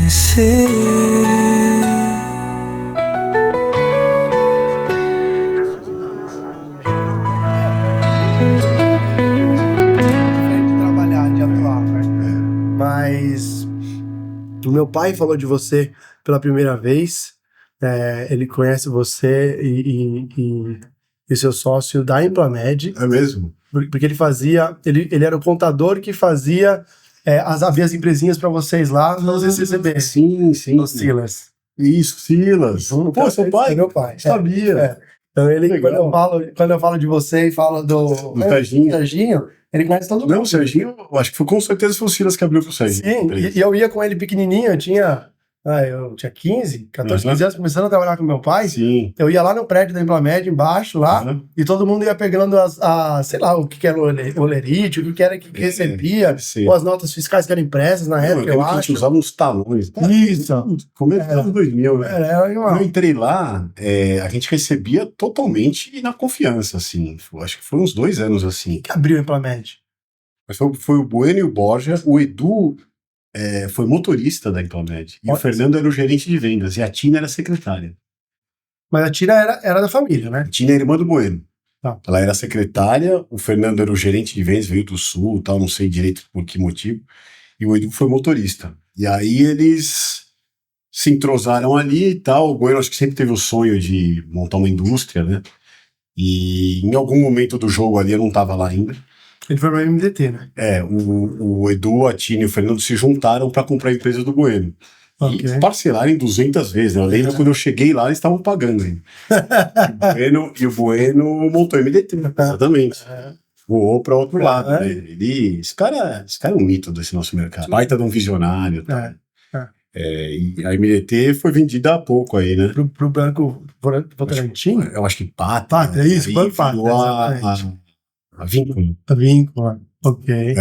conhecer. Trabalhar, de atuar, né? Mas o meu pai falou de você pela primeira vez. Ele conhece você e seu sócio da Implamed. É mesmo? Porque ele fazia. Ele era o contador que fazia havia as empresinhas para vocês lá pra vocês receberem. Sim. Os Silas. Isso, Silas. Pô, seu pai? É meu pai. Sabia. Então ele, Legal. quando eu falo de você e falo do Serginho, ele conhece todo mundo. Não, o Serginho, eu acho que com certeza foi o Silas que abriu pro Serginho. Sim, e eu ia com ele pequenininho, eu tinha 14, 15 anos, começando a trabalhar com meu pai. Sim. Eu ia lá no prédio da Implamed, embaixo, lá, e todo mundo ia pegando sei lá, o que era o olerite, o que era que recebia, ou as notas fiscais que eram impressas na época, eu A gente acho. usava uns talões. Isso. Começo dos anos 2000, né? Igual. Quando eu entrei lá, a gente recebia totalmente na confiança, assim. Acho que foi uns 2 anos, assim. Que abriu a Implamed? Mas foi o Bueno e o Borja. O Edu foi motorista da Implamed. E o Fernando era o gerente de vendas. E a Tina era a secretária. Mas a Tina era da família, né? A Tina é irmã do Bueno. Tá. Ela era secretária, o Fernando era o gerente de vendas, veio do Sul, tal, não sei direito por que motivo. E o Edu foi motorista. E aí eles se entrosaram ali e tal. O Bueno acho que sempre teve o sonho de montar uma indústria, né? E em algum momento do jogo ali, eu não tava lá ainda. Ele foi pra MDT, né? O Edu, a Tina e o Fernando se juntaram para comprar a empresa do Bueno. Okay. E parcelaram em 200 vezes. Né? Eu lembro quando eu cheguei lá, eles estavam pagando ainda. E o Bueno montou a MDT, exatamente. Voou para outro lado. Né? Esse cara é um mito desse nosso mercado. Baita de um visionário. Tá? E a MDT foi vendida há pouco aí, né? Pro Banco Votorantim? Eu acho que Pátria. É isso, Banco Pátria. A Vínculo. A Vínculo, ok.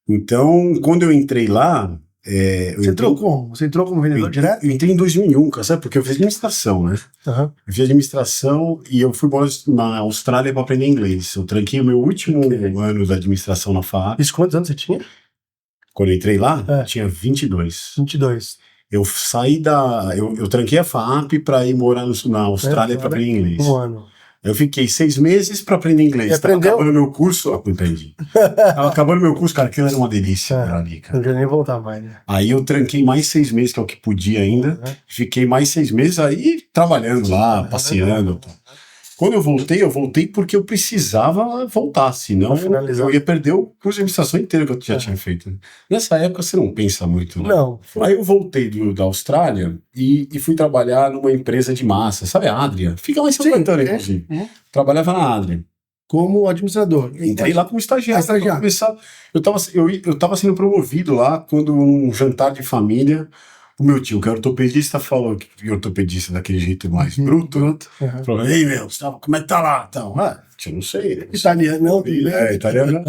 Então, quando eu entrei lá... Você entrou como? Você entrou como vendedor direto? Eu entrei em 2001, sabe? Porque eu fiz administração, né? Uhum. Eu fiz administração e eu fui na Austrália para aprender inglês. Eu tranquei o meu último ano da administração na FAAP. Isso, quantos anos você tinha? Quando eu entrei lá, tinha 22. 22. Eu saí eu tranquei a FAAP para ir morar na Austrália para aprender inglês. Um ano. Eu fiquei 6 meses para aprender inglês. Tava acabando meu curso. Entendi. Tava acabando meu curso, cara, aquilo era uma delícia ali, cara. Não queria nem voltar mais, né? Aí eu tranquei mais 6 meses, que é o que podia ainda. Fiquei mais 6 meses aí trabalhando lá, passeando. Quando eu voltei porque eu precisava voltar, senão eu ia perder o curso de administração inteiro que eu já tinha feito. Nessa época você não pensa muito, né? Não. Aí eu voltei da Austrália e fui trabalhar numa empresa de massa, sabe a Adria? Fica lá em São Antônio, inclusive. Trabalhava na Adria. Como administrador. Entrei lá como estagiário. Estagiário. Eu tava sendo promovido lá quando num jantar de família, o meu tio, que é ortopedista, falou que ortopedista daquele jeito mais bruto. Falou, ei, meu, como é que tá lá? Então, eu não sei. Né? Italiano, não? Italiano.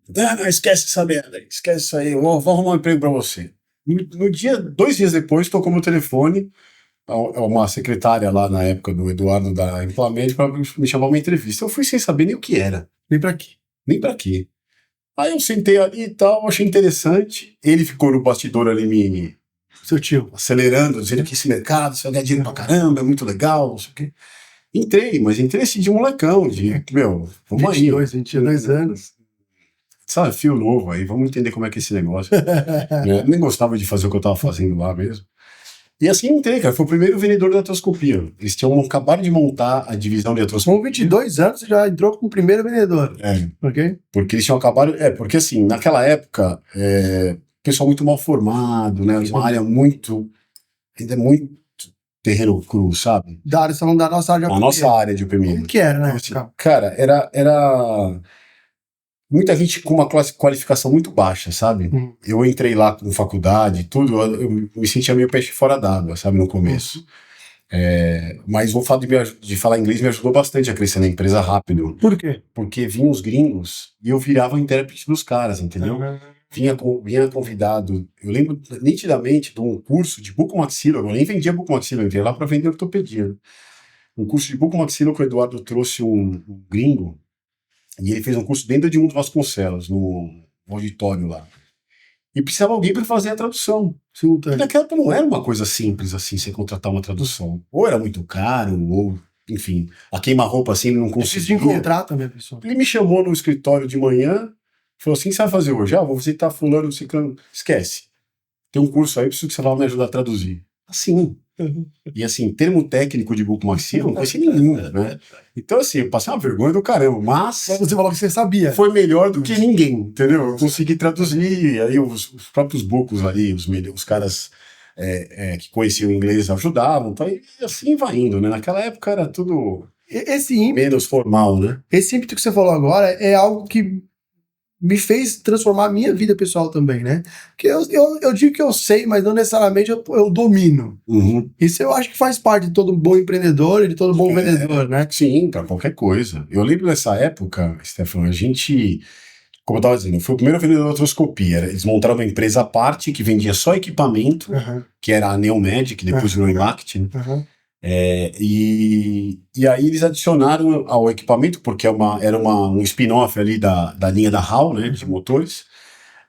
Não, esquece essa merda, esquece isso aí, vou arrumar um emprego pra você. No dia, 2 dias depois, tocou meu telefone, uma secretária lá na época do Eduardo da Implamed para me chamar uma entrevista. Eu fui sem saber nem o que era. Nem pra quê. Nem pra quê. Aí eu sentei ali e tal, achei interessante. Ele ficou no bastidor ali seu tio, acelerando, dizendo que esse mercado, você vai ganhar dinheiro pra caramba, é muito legal, não sei o quê. Entrei assim de molecão, vamos 22 anos. Sabe, fio novo aí, vamos entender como é que é esse negócio. Nem gostava de fazer o que eu tava fazendo lá mesmo. E assim entrei, cara, foi o primeiro vendedor da artroscopia. Eles acabaram de montar a divisão de artroscopia. Com 22 anos você já entrou como primeiro vendedor. Ok? Porque eles tinham acabado... porque assim, naquela época, pessoal muito mal formado, né? Uma área ainda muito terreno cru, sabe? Da nossa área de UPM. A nossa área de UPM. Como que era, né? Assim, cara, era muita gente com uma qualificação muito baixa, sabe? Eu entrei lá com faculdade e tudo, eu me sentia meio peixe fora d'água, sabe, no começo. Mas o fato de falar inglês me ajudou bastante a crescer na empresa rápido. Por quê? Porque vinham os gringos e eu virava o intérprete dos caras, entendeu? Vinha convidado, eu lembro nitidamente de um curso de bucomaxilo, eu nem vendia bucomaxilo, eu entrei lá para vender ortopedia. Um curso de bucomaxilo que o Eduardo trouxe um gringo, e ele fez um curso dentro de um dos Vasconcelos, no auditório lá. e precisava alguém para fazer a tradução. E naquela época não era uma coisa simples assim, você contratar uma tradução. Ou era muito caro, ou, enfim, a queima-roupa assim ele não conseguia. Difícil de encontrar também, pessoal. Ele me chamou no escritório de manhã, falou assim: o que você vai fazer hoje? Vou visitar fulano, ciclano. Esquece. Tem um curso aí, preciso que você vá me ajudar a traduzir. Assim. E assim, termo técnico de bucomaxia, eu não conhecia nenhum, né? Então, assim, eu passei uma vergonha do caramba, mas você falou que você sabia. Foi melhor do que ninguém, entendeu? Eu consegui traduzir, aí os próprios bucos ali, os caras que conheciam inglês ajudavam, tá? E assim vai indo, né? Naquela época era tudo menos formal, né? Esse ímpeto que você falou agora é algo que me fez transformar a minha vida pessoal também, né? Porque eu digo que eu sei, mas não necessariamente eu domino. Uhum. Isso eu acho que faz parte de todo bom empreendedor e de todo bom vendedor, né? Sim, para qualquer coisa. Eu lembro dessa época, Stefano, a gente, como eu estava dizendo, eu fui o primeiro vendedor de artroscopia. Eles montaram uma empresa à parte que vendia só equipamento, que era a Neomed, que depois virou Imact, né? E aí eles adicionaram ao equipamento, porque era um spin-off ali da linha da HAL, né, de motores,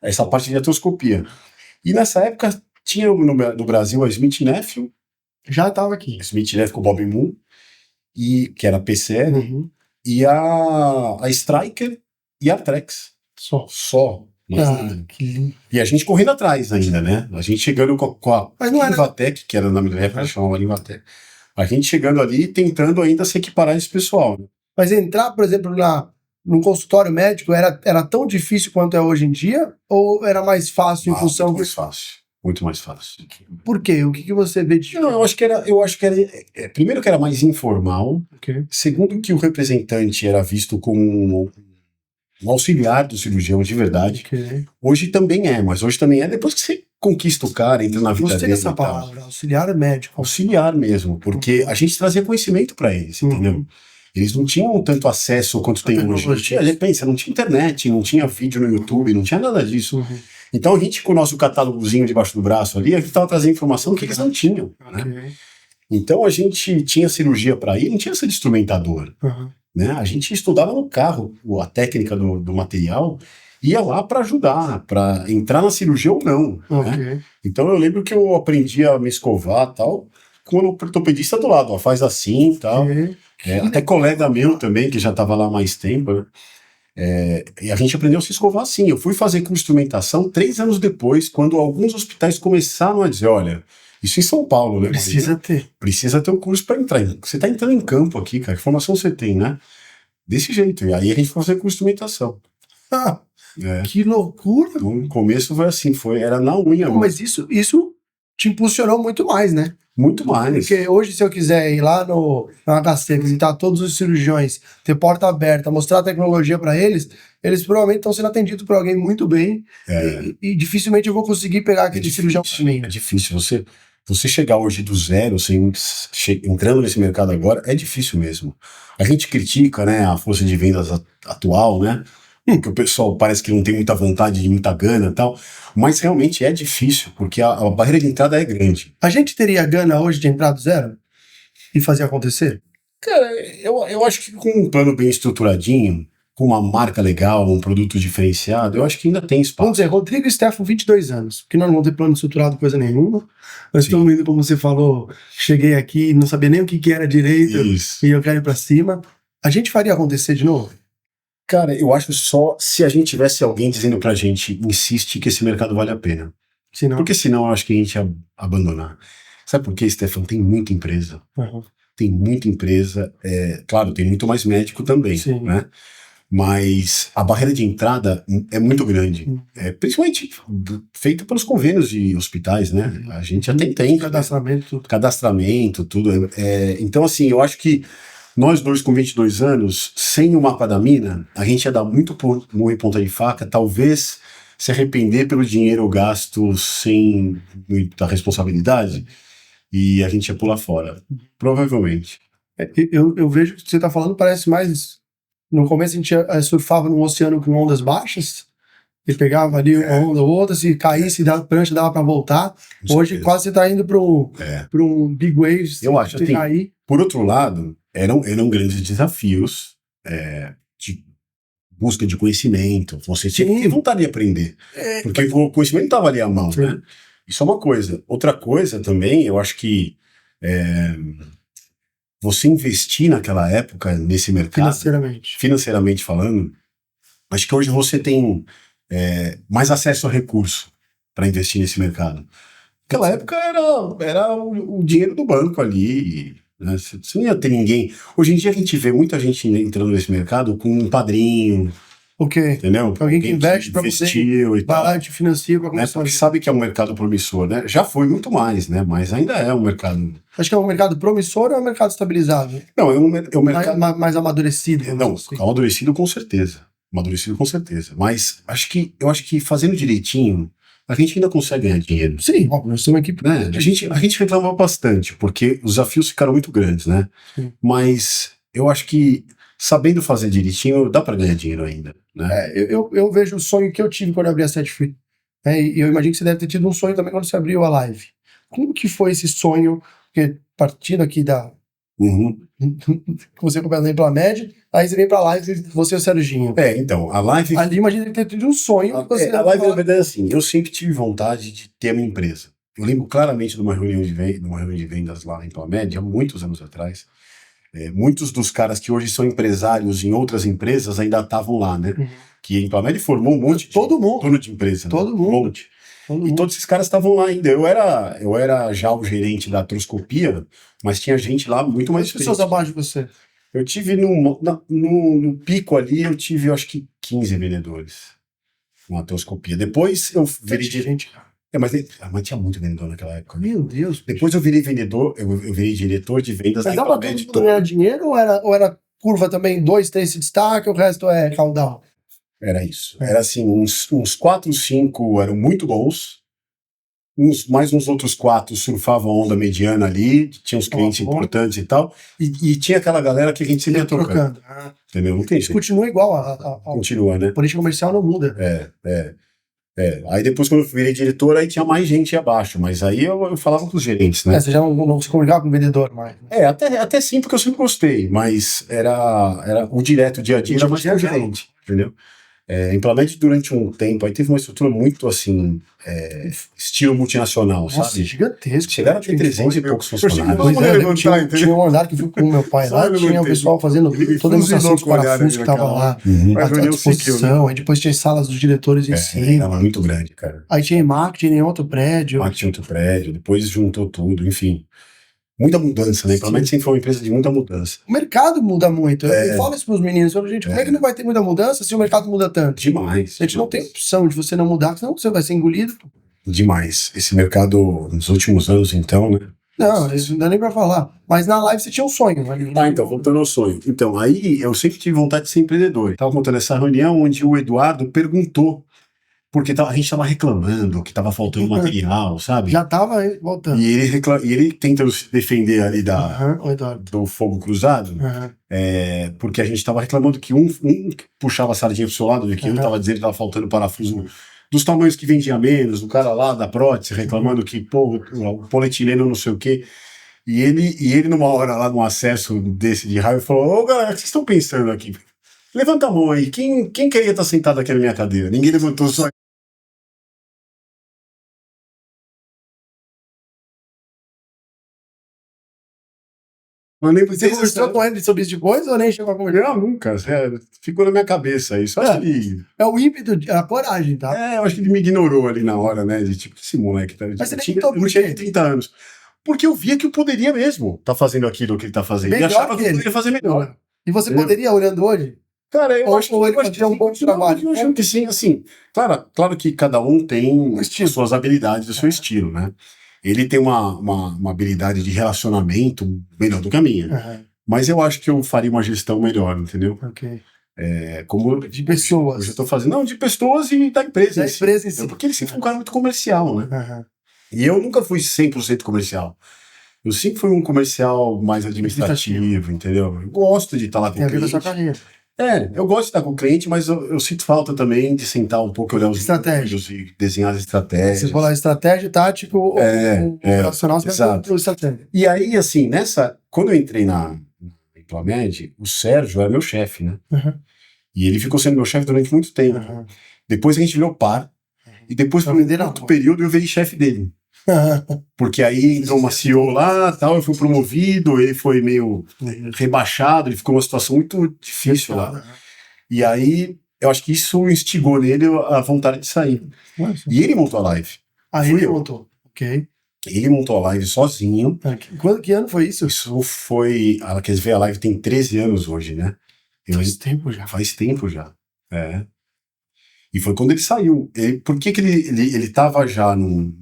essa parte de artroscopia. E nessa época tinha no Brasil a Smith Nephew. Já estava aqui. Smith Nephew com o Bob Moon, que era PCR, e a Stryker e a Trex. Só. Que lindo. E a gente correndo atrás ainda, né? A gente chegando com a Livatec, que era o nome da época, chamava Livatec. A gente chegando ali tentando ainda se equiparar esse pessoal. Né? Mas entrar, por exemplo, num consultório médico era tão difícil quanto é hoje em dia? Ou era mais fácil em função... Muito mais fácil. Muito mais fácil. Por quê? O que você vê de... Não, eu acho que era... primeiro que era mais informal. Segundo que o representante era visto como um auxiliar do cirurgião de verdade. Hoje também mas hoje também depois que você conquista o cara, entra na vida dele. Gostei dessa palavra, auxiliar médico. Auxiliar mesmo, porque a gente trazia conhecimento para eles, entendeu? Eles não tinham tanto acesso quanto tem hoje. A gente pensa, não tinha internet, não tinha vídeo no YouTube, não tinha nada disso. Então a gente, com o nosso catálogozinho debaixo do braço ali, a gente estava trazendo informação que eles não tinham. Né? Então a gente tinha cirurgia para ir, não tinha essa de instrumentador. Né? A gente estudava no carro a técnica do material, ia lá para ajudar, para entrar na cirurgia ou não. Né? Então eu lembro que eu aprendi a me escovar tal, com o ortopedista do lado, faz assim e tal. Até colega meu também, que já estava lá há mais tempo, né? E a gente aprendeu a se escovar assim. Eu fui fazer com instrumentação 3 anos depois, quando alguns hospitais começaram a dizer, olha, isso em São Paulo, né? Precisa ter um curso para entrar. Você está entrando em campo aqui, cara, que formação você tem, né? Desse jeito. E aí a gente foi fazer com instrumentação. Que loucura! No começo foi assim, era na unha. Mas isso te impulsionou muito mais, né? Muito mais. Porque hoje, se eu quiser ir lá na HC, visitar todos os cirurgiões, ter porta aberta, mostrar a tecnologia para eles provavelmente estão sendo atendidos por alguém muito bem. E dificilmente eu vou conseguir pegar aquele cirurgião para mim. É difícil. Você chegar hoje do zero, entrando nesse mercado agora, é difícil mesmo. A gente critica, né, a força de vendas atual, né? Que o pessoal parece que não tem muita vontade, muita gana e tal, mas realmente é difícil, porque a barreira de entrada é grande. A gente teria gana hoje de entrar do zero e fazer acontecer? Cara, eu acho que com um plano bem estruturadinho, com uma marca legal, um produto diferenciado, eu acho que ainda tem espaço. Vamos dizer, Rodrigo e Stefano, 22 anos, porque nós não vamos ter plano estruturado coisa nenhuma, nós estamos indo, como você falou, cheguei aqui, não sabia nem o que era direito, e eu quero ir pra cima. A gente faria acontecer de novo? Cara, eu acho só se a gente tivesse alguém dizendo pra gente, insiste que esse mercado vale a pena. Porque senão eu acho que a gente ia abandonar. Sabe por quê, Stefano? Tem muita empresa. Tem muita empresa. Claro, tem muito mais médico também, né? Mas a barreira de entrada é muito grande. Principalmente feita pelos convênios de hospitais, né? A gente até tem. Cadastramento, tudo. Então, assim, eu acho que nós dois com 22 anos, sem o mapa da mina, a gente ia dar muito murro em ponta de faca, talvez se arrepender pelo dinheiro gasto sem muita responsabilidade, e a gente ia pular fora. Provavelmente. Eu vejo que o que você está falando parece mais... No começo a gente surfava num oceano com ondas baixas, e pegava ali uma onda ou outra, se caísse, a prancha dava para voltar. Hoje quase você está indo para um big waves. Eu acho, por outro lado, eram grandes desafios de busca de conhecimento. Você tinha que Sim. ter vontade de aprender. Porque o conhecimento estava ali à mão, Sim. né? Isso é uma coisa. Outra coisa também, eu acho que você investir naquela época nesse mercado, financeiramente falando, acho que hoje você tem mais acesso a recurso para investir nesse mercado. Naquela época era o dinheiro do banco ali, né? Você não ia ter ninguém. Hoje em dia a gente vê muita gente entrando nesse mercado com um padrinho, entendeu? Alguém que investe para você, investiu e tal, te financia para começar. porque sabe que é um mercado promissor, né? Já foi muito mais, né? Mas ainda é um mercado. Acho que é um mercado promissor ou é um mercado estabilizado? Não, é um mercado mais amadurecido. Não, amadurecido com certeza. Amadurecido com certeza. Mas eu acho que fazendo direitinho, a gente ainda consegue ganhar dinheiro. Sim, ó, nós somos uma equipe. Né? A gente reclama bastante, porque os desafios ficaram muito grandes, né? Sim. Mas eu acho que sabendo fazer direitinho, dá para ganhar dinheiro ainda. Né? Eu vejo o sonho que eu tive quando eu abri a Set Free. E eu imagino que você deve ter tido um sonho também quando você abriu a live. Como que foi esse sonho? Porque partindo aqui da. Você começa a ir pela média, aí você vem pra live, você e o Serginho. Então, a live. Ali imagina ter tido um sonho. A live, na verdade, é assim, eu sempre tive vontade de ter a minha empresa. Eu lembro claramente de uma reunião de vendas lá em Plamed, há muitos anos atrás. Muitos dos caras que hoje são empresários em outras empresas ainda estavam lá, né? Que em Plamed formou um monte de dono de empresa. Todo né? mundo. Um monte. E todos esses caras estavam lá ainda. Eu era já o gerente da artroscopia, mas tinha gente lá muito mais experiente. Quantas pessoas abaixo de você? Eu tive no pico ali, eu tive acho que 15 vendedores na artroscopia. Depois eu virei gente. Mas tinha muito vendedor naquela época. Meu Deus. Depois eu virei vendedor, eu virei diretor de vendas. Mas dava todo mundo ganhar dinheiro ou era curva também, 2, 3 se destaca, o resto é caudal? Era isso. Era assim, uns 4, 5 eram muito bons, mais uns outros 4 surfavam a onda mediana ali, tinha uns clientes importantes e tal, e tinha aquela galera que a gente sempre ia trocando. Entendeu? Não tem jeito. Continua igual. Continua, né? A política comercial não muda. Aí depois, quando eu virei diretor, aí tinha mais gente abaixo, mas aí eu falava com os gerentes, né? Você já não se comunicava com o vendedor mais. Né? Até sim, porque eu sempre gostei, mas era o direto, o dia a dia, era mais com o gerente, entendeu? Implemente durante um tempo, aí teve uma estrutura muito assim, estilo multinacional, sabe? Gigantesco. Chegaram a ter 300 e poucos funcionários. Tinha um andar que fui com o meu pai lá, tinha o pessoal fazendo toda a demonstração de parafuso que estava lá, à disposição, aí depois tinha as salas dos diretores em cima. Era muito grande, cara. Aí tinha marketing em outro prédio. Depois juntou tudo, enfim. Muita mudança, né? Implemente sempre foi uma empresa de muita mudança. O mercado muda muito. Eu falo isso pros meninos. Eu falo, gente, como é que não vai ter muita mudança se o mercado muda tanto? Demais. A gente não tem opção de você não mudar, senão você vai ser engolido. Demais. Esse mercado, nos últimos anos, então, né? Não, isso não dá nem pra falar. Mas na live você tinha um sonho. Ali, né? Então, voltando ao sonho. Então, aí eu sempre tive vontade de ser empreendedor. Estava contando essa reunião onde o Eduardo perguntou, porque a gente tava reclamando que tava faltando material, sabe? Já tava voltando. E ele tenta se defender ali do fogo cruzado, porque a gente tava reclamando que um puxava a sardinha pro seu lado, que um tava dizendo que tava faltando parafuso dos tamanhos que vendia menos, o cara lá da prótese reclamando que, o polietileno não sei o quê. E ele numa hora lá, num acesso desse de raiva, falou: ô galera, o que vocês estão pensando aqui? Levanta a mão aí, quem queria estar sentado aqui na minha cadeira? Ninguém levantou, só. Você conversou com ele sobre isso depois ou nem chegou a conversar? Não, nunca. Ficou na minha cabeça isso. Acho que é o ímpeto, a coragem, tá? Eu acho que ele me ignorou ali na hora, né? De tipo, esse moleque tá. Mas você tentou por quê? 30 anos. Porque eu via que eu poderia mesmo tá fazendo aquilo que ele tá fazendo. Melhor e achava que eu ele poderia fazer melhor. E você poderia, olhando hoje? Cara, eu acho que ele fazia um bom trabalho. Eu acho que sim, assim. Claro que cada um tem as suas habilidades, o seu estilo, né? Ele tem uma habilidade de relacionamento melhor do que a minha. Mas eu acho que eu faria uma gestão melhor, entendeu? Ok. Como de pessoas. Hoje eu tô fazendo. Não, de pessoas e da empresa. Da empresa em si. Porque ele sempre foi um cara muito comercial, né? E eu nunca fui 100% comercial. Eu sempre fui um comercial mais administrativo, entendeu? Eu gosto de estar lá com o cliente. Da sua carreira. Eu gosto de estar com o cliente, mas eu sinto falta também de sentar um pouco, olhar os números e desenhar as estratégias. Você falar estratégia, tático, o racional, você vai para o estratégia. E aí, assim, quando eu entrei na Plamed, o Sérgio era meu chefe, né? E ele ficou sendo meu chefe durante muito tempo. Aham. Depois a gente virou par. E depois, por um Venderam outro amor. período, eu virei chefe dele. Porque aí entrou uma CEO lá, tal, eu fui promovido, ele foi meio rebaixado, ele ficou numa situação muito difícil lá. E aí, eu acho que isso instigou nele a vontade de sair. Nossa. E ele montou a live. Aí Fui ele eu. montou. Ok. Ele montou a live sozinho. Que ano foi isso? Isso foi. Quer ver, a live tem 13 anos hoje, né? Faz tempo já. Faz tempo já. É. E foi quando ele saiu. Por que ele tava já num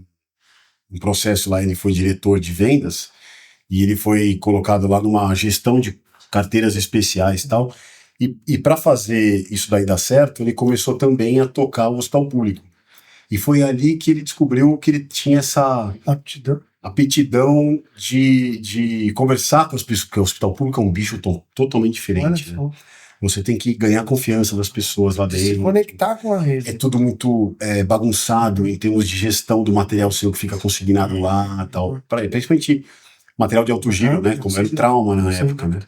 processo lá, ele foi diretor de vendas, e ele foi colocado lá numa gestão de carteiras especiais e tal. E para fazer isso daí dar certo, ele começou também a tocar o hospital público. E foi ali que ele descobriu que ele tinha essa aptidão de conversar com as pessoas, porque o hospital público é um bicho totalmente diferente. Né? Você tem que ganhar a confiança das pessoas lá dentro. Se conectar com a rede. É tudo muito bagunçado em termos de gestão do material seu que fica consignado lá, tal. Principalmente material de alto giro, né? Como era o trauma na época, né?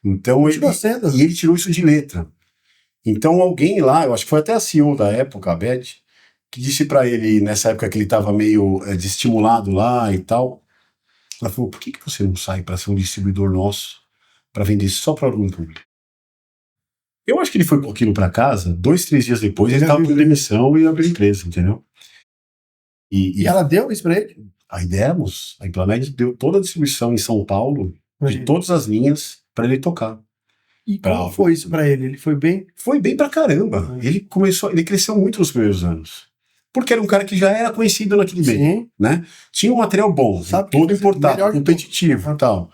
Então ele tirou isso de letra. Então alguém lá, eu acho que foi até a CEO da época, a Beth, que disse para ele, nessa época que ele estava meio desestimulado lá e tal, ela falou, por que você não sai para ser um distribuidor nosso, para vender só para órgão público? Eu acho que ele foi com aquilo para casa, 2, 3 dias depois ele estava com demissão e abriu empresa, entendeu? E ela deu isso para ele? Aí demos, a Implamed deu toda a distribuição em São Paulo, de todas as linhas, para ele tocar. E como foi isso para ele? Ele foi bem? Foi bem pra caramba. Ele cresceu muito nos primeiros anos. Porque era um cara que já era conhecido naquele meio, né? Tinha um material bom, todo importado, competitivo e tal.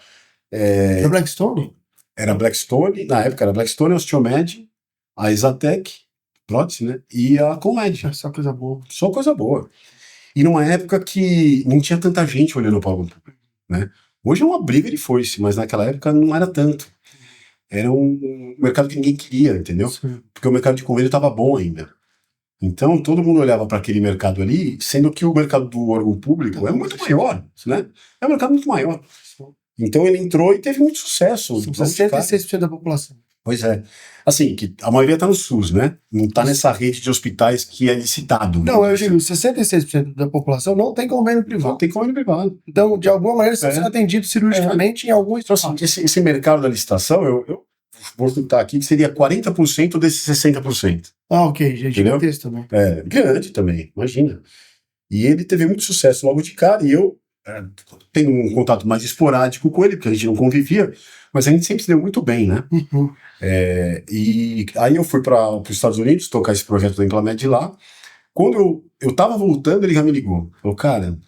Era Blackstone? Era Blackstone, na época era Blackstone, a Osteomed, a Exatec, prótese, né? E a Comed. Só coisa boa. Só coisa boa. E numa época que não tinha tanta gente olhando para o público, né? Hoje é uma briga de foice, mas naquela época não era tanto. Era um mercado que ninguém queria, entendeu? Sim. Porque o mercado de convênio estava bom ainda. Então todo mundo olhava para aquele mercado ali, sendo que o mercado do órgão público é muito maior, né? É um mercado muito maior. Então ele entrou e teve muito sucesso. 66% da população. Pois é. Assim, que a maioria está no SUS, né? Não está nessa rede de hospitais que é licitado. Não, eu digo, 66% da população não tem convênio privado. Não tem convênio privado. Então, de alguma maneira, estão sendo atendidos cirurgicamente em algum espaço. Então, assim, esse mercado da licitação, eu vou chutar aqui, que seria 40% desses 60%. Ah, ok. Gente, gigantesco também. É, grande também, imagina. E ele teve muito sucesso logo de cara, e eu tenho um contato mais esporádico com ele, porque a gente não convivia, mas a gente sempre se deu muito bem, né? Uhum. E aí eu fui para os Estados Unidos tocar esse projeto da Implamed lá. Quando eu tava voltando, ele já me ligou. Falou, cara,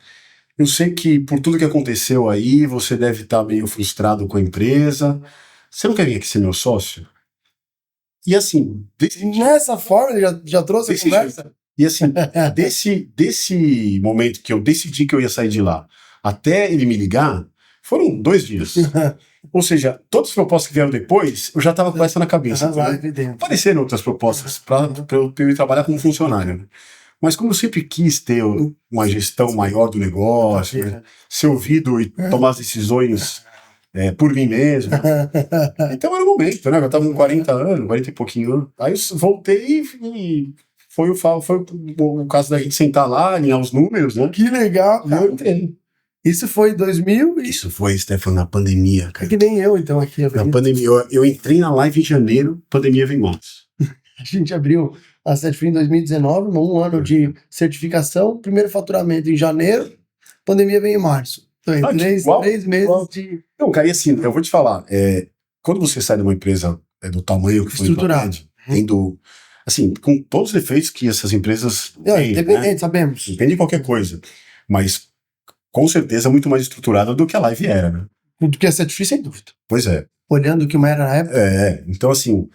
eu sei que por tudo que aconteceu aí, você deve estar meio frustrado com a empresa. Você não quer vir aqui ser meu sócio? E assim... Nessa forma, ele já trouxe a conversa? E assim, desse momento que eu decidi que eu ia sair de lá, até ele me ligar, foram 2 dias. Ou seja, todas as propostas que vieram depois, eu já estava com essa na cabeça. Apareceram outras propostas para eu ir trabalhar como funcionário. Né? Mas como eu sempre quis ter uma gestão maior do negócio, né? Ser ouvido e tomar as decisões por mim mesmo. Então era o momento, né? Eu estava com 40 anos, 40 e pouquinho anos. Aí eu voltei e foi o caso da gente sentar lá, alinhar os números, né? Que legal, cara. Eu entrei. Isso foi em 2000? Isso foi, Stefano, na pandemia, cara. É que nem eu, então, aqui. Na pandemia. Eu entrei na live em janeiro, pandemia veio em março. A gente abriu a Setfree em 2019, um ano de certificação, primeiro faturamento em janeiro, pandemia veio em março. Então, 3 meses de... Não, cara, e assim, eu vou te falar, quando você sai de uma empresa do tamanho que foi estruturada, tendo... Assim, com todos os defeitos que essas empresas têm, independente, né? sabemos. Depende de qualquer coisa. Mas, com certeza, muito mais estruturada do que a Live era, né? Do que a Setfree, sem dúvida. Pois é. Olhando o que uma era na época. Então assim,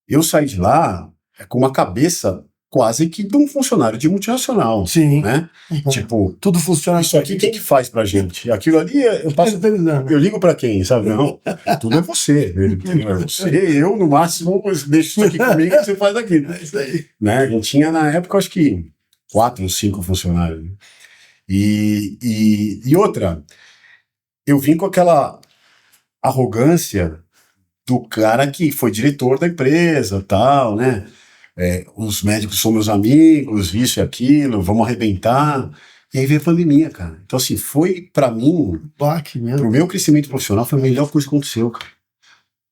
eu saí de lá com uma cabeça quase que de um funcionário de multinacional. Sim. Né? Uhum. Tipo, tudo funciona. Isso aqui quem que faz pra gente? Aquilo ali eu ligo pra quem, sabe? Não, tudo é você. Eu, no máximo, deixo isso aqui comigo e você faz aquilo. É isso aí. Né? A gente tinha, na época, acho que 4 ou 5 funcionários. Né? E outra, eu vim com aquela arrogância do cara que foi diretor da empresa, tal, né? Os médicos são meus amigos, isso e aquilo, vamos arrebentar. E aí veio a pandemia, cara. Então, assim, foi pra mim, Baque mesmo. pro meu crescimento profissional, foi a melhor coisa que aconteceu, cara.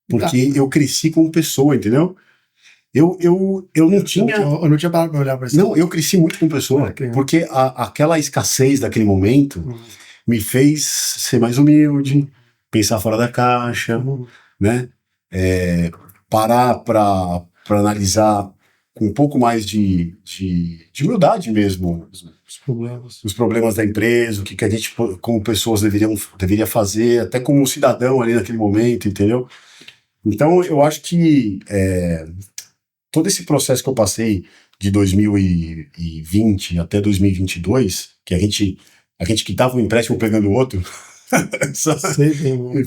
Porque eu cresci como pessoa, entendeu? Eu não tinha... Eu não tinha parado pra olhar pra isso. Não, eu cresci muito como pessoa. Porque aquela escassez daquele momento me fez ser mais humilde, pensar fora da caixa, né? Parar para analisar com um pouco mais de humildade mesmo os problemas da empresa, o que a gente, como pessoas, deveria fazer, até como cidadão ali naquele momento, entendeu? Então, eu acho que todo esse processo que eu passei de 2020 até 2022, que a gente quitava um empréstimo pegando o outro,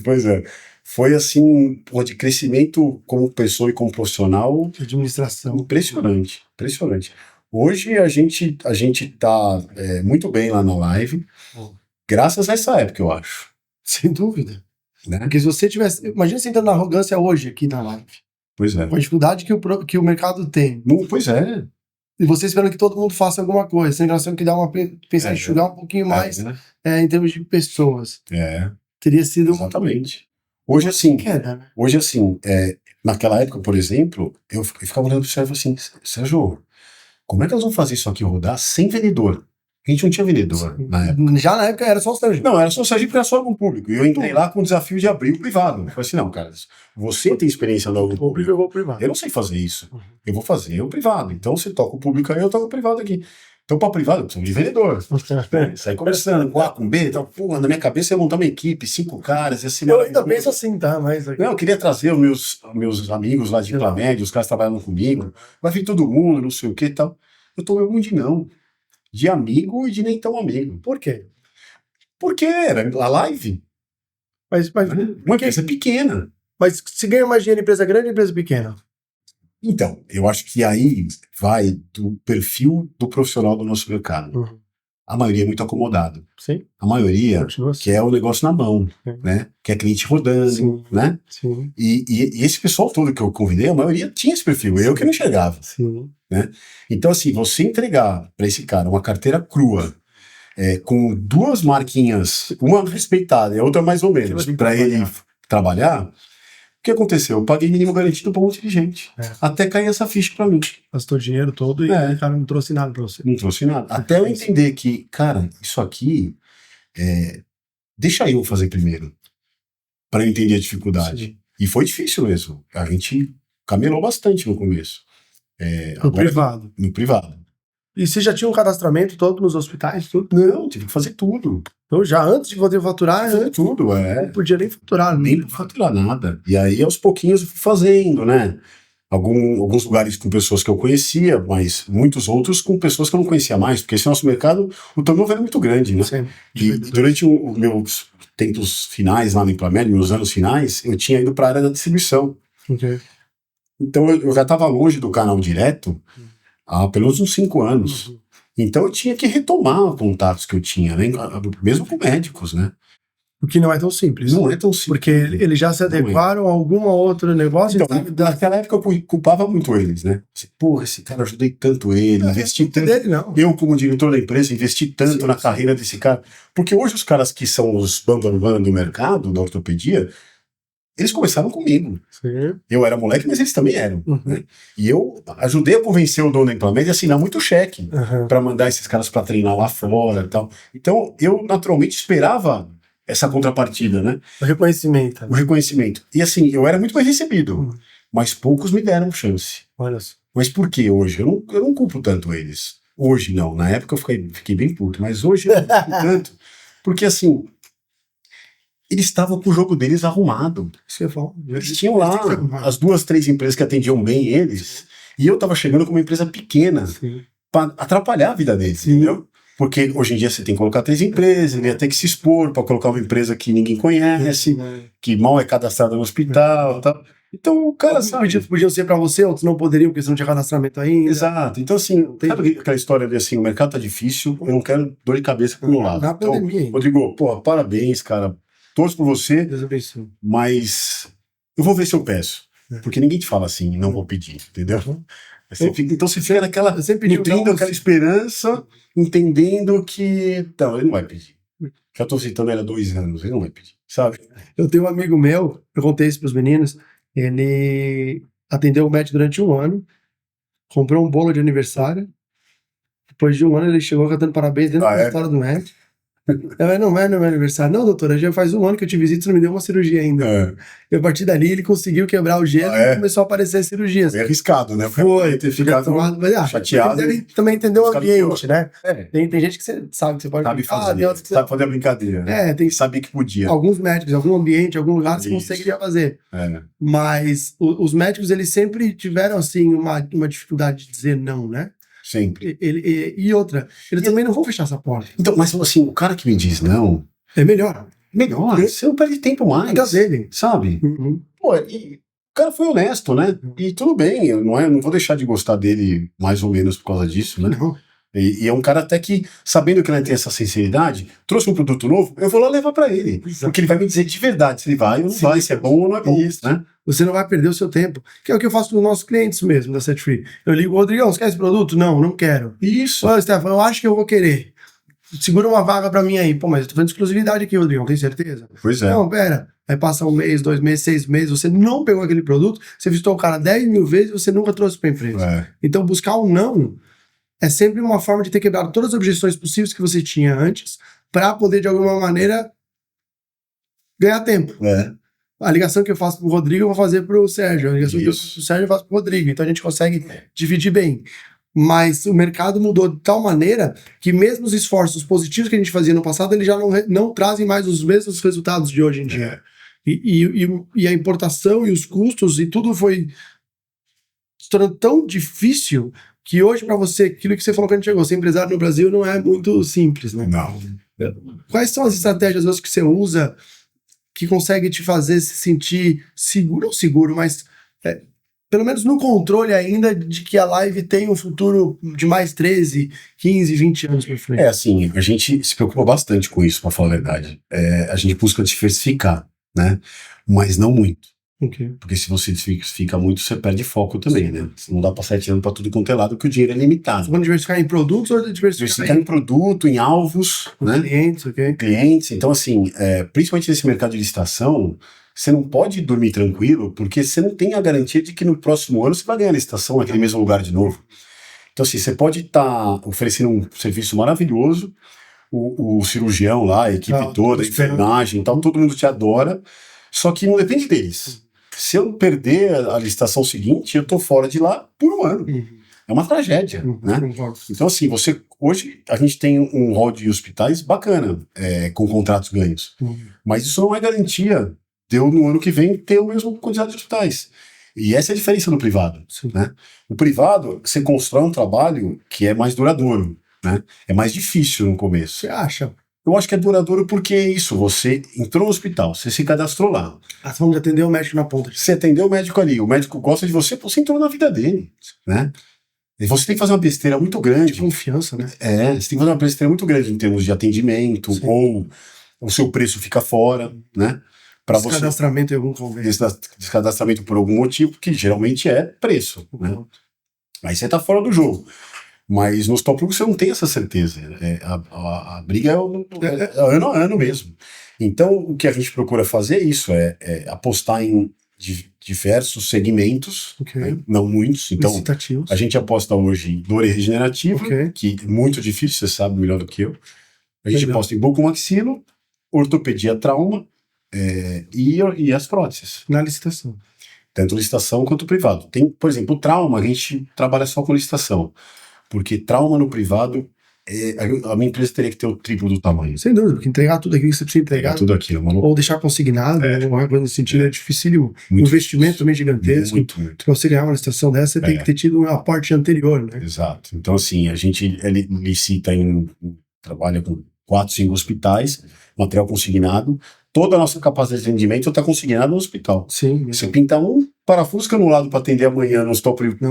pois é, foi assim, de crescimento como pessoa e como profissional, de administração, impressionante. Hoje a gente tá muito bem lá na Live, graças a essa época, eu acho. Sem dúvida. Né? Porque se você tivesse... Imagina você entrando na arrogância hoje aqui na Live. Pois é. Com a dificuldade que o mercado tem. Pois é. E você esperando que todo mundo faça alguma coisa. Sem nós temos que dar pensar em enxugar um pouquinho mais em termos de pessoas. Teria sido... Exatamente. Hoje, assim, naquela época, por exemplo, eu ficava olhando pro Sérgio assim, Sérgio, como é que nós vamos fazer isso aqui rodar sem vendedor? A gente não tinha vendedor na época. Já na época era só o Sérgio. Não, era só o Sérgio porque era só algum público. E eu entrei lá com o desafio de abrir o privado. Eu falei assim, não, cara, você tem experiência no público. Eu vou privado. Eu não sei fazer isso. Eu vou fazer o privado. Então você toca o público aí, eu toco o privado aqui. Então, para privado, eu preciso de vendedor. Saí conversando com A, com B, então, pô, na minha cabeça eu ia montar uma equipe, 5 caras, e assim. Eu ainda penso assim, tá? Mas... Não, eu queria trazer os meus amigos lá de Clamédia, os caras trabalhando comigo. Vai vir todo mundo, não sei o que e tal. Eu tomei um de não. De amigo e de nem tão amigo. Por quê? Porque era a Live. Mas uma empresa pequena. Mas se ganha mais dinheiro em empresa grande ou empresa pequena? Então, eu acho que aí vai do perfil do profissional do nosso mercado. A maioria é muito acomodado. Sim. A maioria quer o negócio na mão, né? Quer cliente rodando, né? Sim. E esse pessoal todo que eu convidei, a maioria tinha esse perfil, eu que não enxergava. Sim. Né? Então, assim, você entregar para esse cara uma carteira crua, com 2 marquinhas, uma respeitada e a outra mais ou menos, para ele trabalhar, o que aconteceu? Eu paguei mínimo garantido para um monte de gente. Até cair essa ficha para mim. Gastou dinheiro todo e o cara não trouxe nada para você. Não trouxe nada. Até eu entender que, cara, isso aqui, deixa eu fazer primeiro, para eu entender a dificuldade. Sim. E foi difícil mesmo. A gente camelou bastante no começo. No privado. No privado. E você já tinha um cadastramento todo nos hospitais? Tudo? Não, tive que fazer tudo. Então já antes de poder faturar... Fazer tudo, Não podia nem faturar. Nem faturar nada. E aí aos pouquinhos eu fui fazendo, né? Alguns lugares com pessoas que eu conhecia, mas muitos outros com pessoas que eu não conhecia mais, porque esse nosso mercado, o turnover era muito grande, né? Sim. E durante os meus tempos finais lá no Implamed, meus anos finais, eu tinha ido para a área da distribuição. Okay. Então eu já estava longe do canal direto há pelo menos uns 5 anos. Então eu tinha que retomar contatos que eu tinha, né? Mesmo com médicos, né? O que não é tão simples. Não é tão simples. Porque eles já se adequaram a algum outro negócio. Então, naquela época eu culpava muito eles, né? Porra, esse cara, ajudei tanto ele, investi tanto. Dele, não. Eu, como diretor da empresa, investi tanto na carreira desse cara. Porque hoje os caras que são os bambambam do mercado, da ortopedia, eles começaram comigo. Sim. Eu era moleque, mas eles também eram. Né? E eu ajudei a convencer o dono da Implement a assinar muito cheque para mandar esses caras para treinar lá fora e tal. Então, eu naturalmente esperava essa contrapartida, né? O reconhecimento. O reconhecimento. E assim, eu era muito bem recebido, mas poucos me deram chance. Olha só. Mas por que hoje? Eu não culpo tanto eles. Hoje não. Na época eu fiquei bem puto, mas hoje eu não culpo tanto. Porque assim, eles estavam com o jogo deles arrumado. Eles tinham lá as 2, 3 empresas que atendiam bem eles, e eu tava chegando com uma empresa pequena para atrapalhar a vida deles, entendeu? Porque hoje em dia você tem que colocar 3 empresas, ele ia ter que se expor para colocar uma empresa que ninguém conhece, que mal é cadastrada no hospital e tal. Então, o cara sabe. Podiam ser para você, outros não poderiam, porque você não tinha cadastramento ainda. Exato. Então, assim, sabe aquela história de assim, o mercado tá difícil, eu não quero dor de cabeça pro meu lado. Na pandemia. Então, Rodrigo, pô, parabéns, cara. Torço por você, Deus abençoe. mas eu vou ver se eu peço. Porque ninguém te fala assim, não vou pedir, entendeu? Então você fica naquela, nutrindo aquela esperança, entendendo que, não, ele não vai pedir. Já tô citando ele há 2 anos, ele não vai pedir, sabe? Eu tenho um amigo meu, eu contei isso pros meninos, ele atendeu o médico durante 1 ano, comprou um bolo de aniversário, depois de 1 ano ele chegou cantando parabéns dentro da história do médico. Eu falei, não é meu aniversário. Não, doutora, já faz 1 ano que eu te visito, você não me deu uma cirurgia ainda. E a partir dali ele conseguiu quebrar o gelo e começou a aparecer cirurgias. Foi arriscado, né? Foi, ter ficado chateado. Ele também entendeu o ambiente, né? É. Tem gente que você sabe que você pode sabe fazer, sabe fazer a brincadeira. Né? Tem sabia que podia. Alguns médicos, algum ambiente, algum lugar você conseguiria fazer. Mas os médicos, eles sempre tiveram, assim, uma dificuldade de dizer não, né? Sempre. E outra, eles também não vão fechar essa porta. Então, mas assim, o cara que me diz não... É melhor. Você não perde tempo mais. Dele. Sabe? Pô, e o cara foi honesto, né? E tudo bem, eu não vou deixar de gostar dele mais ou menos por causa disso, né? Não. E é um cara até que, sabendo que ele tem essa sinceridade, trouxe um produto novo, eu vou lá levar pra ele. Exato. Porque ele vai me dizer de verdade se ele vai ou não vai, se é bom ou não é bom. Isso. Né? Você não vai perder o seu tempo. Que é o que eu faço com os nossos clientes mesmo, da Set Free. Eu ligo, Rodrigão, você quer esse produto? Não quero. Isso. Olha, Stefano, eu acho que eu vou querer. Segura uma vaga pra mim aí. Pô, mas eu tô fazendo exclusividade aqui, Rodrigão, tem certeza? Pois é. Não, pera. Aí passa 1 mês, 2 meses, 6 meses, você não pegou aquele produto, você visitou o cara 10.000 vezes e você nunca trouxe pra empresa. Então buscar um não é sempre uma forma de ter quebrado todas as objeções possíveis que você tinha antes para poder, de alguma maneira, ganhar tempo. A ligação que eu faço pro Rodrigo, eu vou fazer pro Sérgio. A ligação que eu faço pro Sérgio, eu faço pro Rodrigo. Então a gente consegue dividir bem. Mas o mercado mudou de tal maneira que mesmo os esforços positivos que a gente fazia no passado, eles já não trazem mais os mesmos resultados de hoje em dia. E a importação e os custos e tudo foi se tornando tão difícil que hoje, para você, aquilo que você falou que a gente chegou, ser empresário no Brasil não é muito simples, né? Não. Quais são as estratégias hoje que você usa que consegue te fazer se sentir seguro, não seguro, mas pelo menos no controle ainda de que a live tem um futuro de mais 13, 15, 20 anos para frente? Assim, a gente se preocupa bastante com isso, para falar a verdade. A gente busca diversificar, né? Mas não muito. Porque se você diversifica muito, você perde foco também, né? Não dá pra 7 anos pra tudo quanto é lado, porque o dinheiro é limitado. Você pode diversificar em produtos ou diversificar em produto, em alvos, né? Clientes. Então, assim, principalmente nesse mercado de licitação, você não pode dormir tranquilo, porque você não tem a garantia de que no próximo ano você vai ganhar a licitação naquele mesmo lugar de novo. Então, assim, você pode estar oferecendo um serviço maravilhoso, o cirurgião lá, a equipe toda, a enfermagem e tal, todo mundo te adora, só que não depende deles. Se eu perder a licitação seguinte, eu tô fora de lá por 1 ano. É uma tragédia, né? Então, assim, hoje a gente tem um rol de hospitais bacana, com contratos ganhos. Mas isso não é garantia de eu, no ano que vem, ter a mesma quantidade de hospitais. E essa é a diferença no privado, né? No privado, você constrói um trabalho que é mais duradouro, né? É mais difícil no começo. Você acha? Eu acho que é duradouro porque é isso, você entrou no hospital, você se cadastrou lá. Você vamos atender o médico na ponta. Você atendeu o médico ali, o médico gosta de você, você entrou na vida dele, né? E você tem que fazer uma besteira muito grande. De confiança, né? Você tem que fazer uma besteira muito grande em termos de atendimento, ou o seu preço fica fora, né? Descadastramento em algum convênio. Descadastramento por algum motivo, que geralmente é preço, né? Aí você tá fora do jogo. Mas nos top 1 você não tem essa certeza. A briga é ano a ano mesmo. Então, o que a gente procura fazer é isso, apostar em diversos segmentos, né? Não muitos. Então, a gente aposta hoje em dor e regenerativa, que é muito difícil, você sabe melhor do que eu. A gente aposta em bucomaxilo, ortopedia, trauma e as próteses. Na licitação. Tanto licitação quanto privado. Tem, por exemplo, o trauma, a gente trabalha só com licitação. Porque trauma no privado, a minha empresa teria que ter o triplo do tamanho. Sem dúvida, porque entregar tudo aquilo que você precisa entregar. Tudo aquilo, mano. Ou deixar consignado, alguma coisa nesse sentido, é difícil. O investimento também gigantesco. Muito. Pra você ganhar uma licitação dessa, você tem que ter tido um aporte anterior, né? Exato. Então, assim, a gente licita trabalha com 4, 5 hospitais, material consignado. Toda a nossa capacidade de atendimento está consignada no hospital. Sim. Você pinta um parafuso canulado para atender amanhã no hospital público,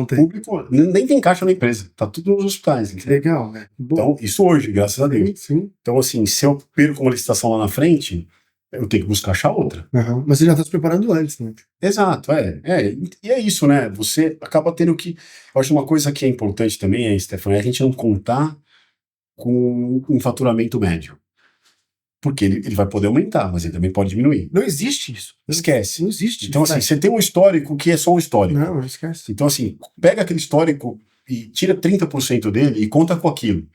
nem tem caixa na empresa. Tá tudo nos hospitais. Legal, né? Então, isso hoje, graças a Deus. Sim. Então, assim, se eu perco uma licitação lá na frente, eu tenho que buscar achar outra. Mas você já está se preparando antes, né? Exato, e é isso, né? Você acaba tendo que. Eu acho uma coisa que é importante também, Stefan, é a gente não contar com um faturamento médio. Porque ele vai poder aumentar, mas ele também pode diminuir. Não existe isso. Esquece. Não existe. Então, assim, você tem um histórico que é só um histórico. Não esquece. Então, assim, pega aquele histórico e tira 30% dele e conta com aquilo.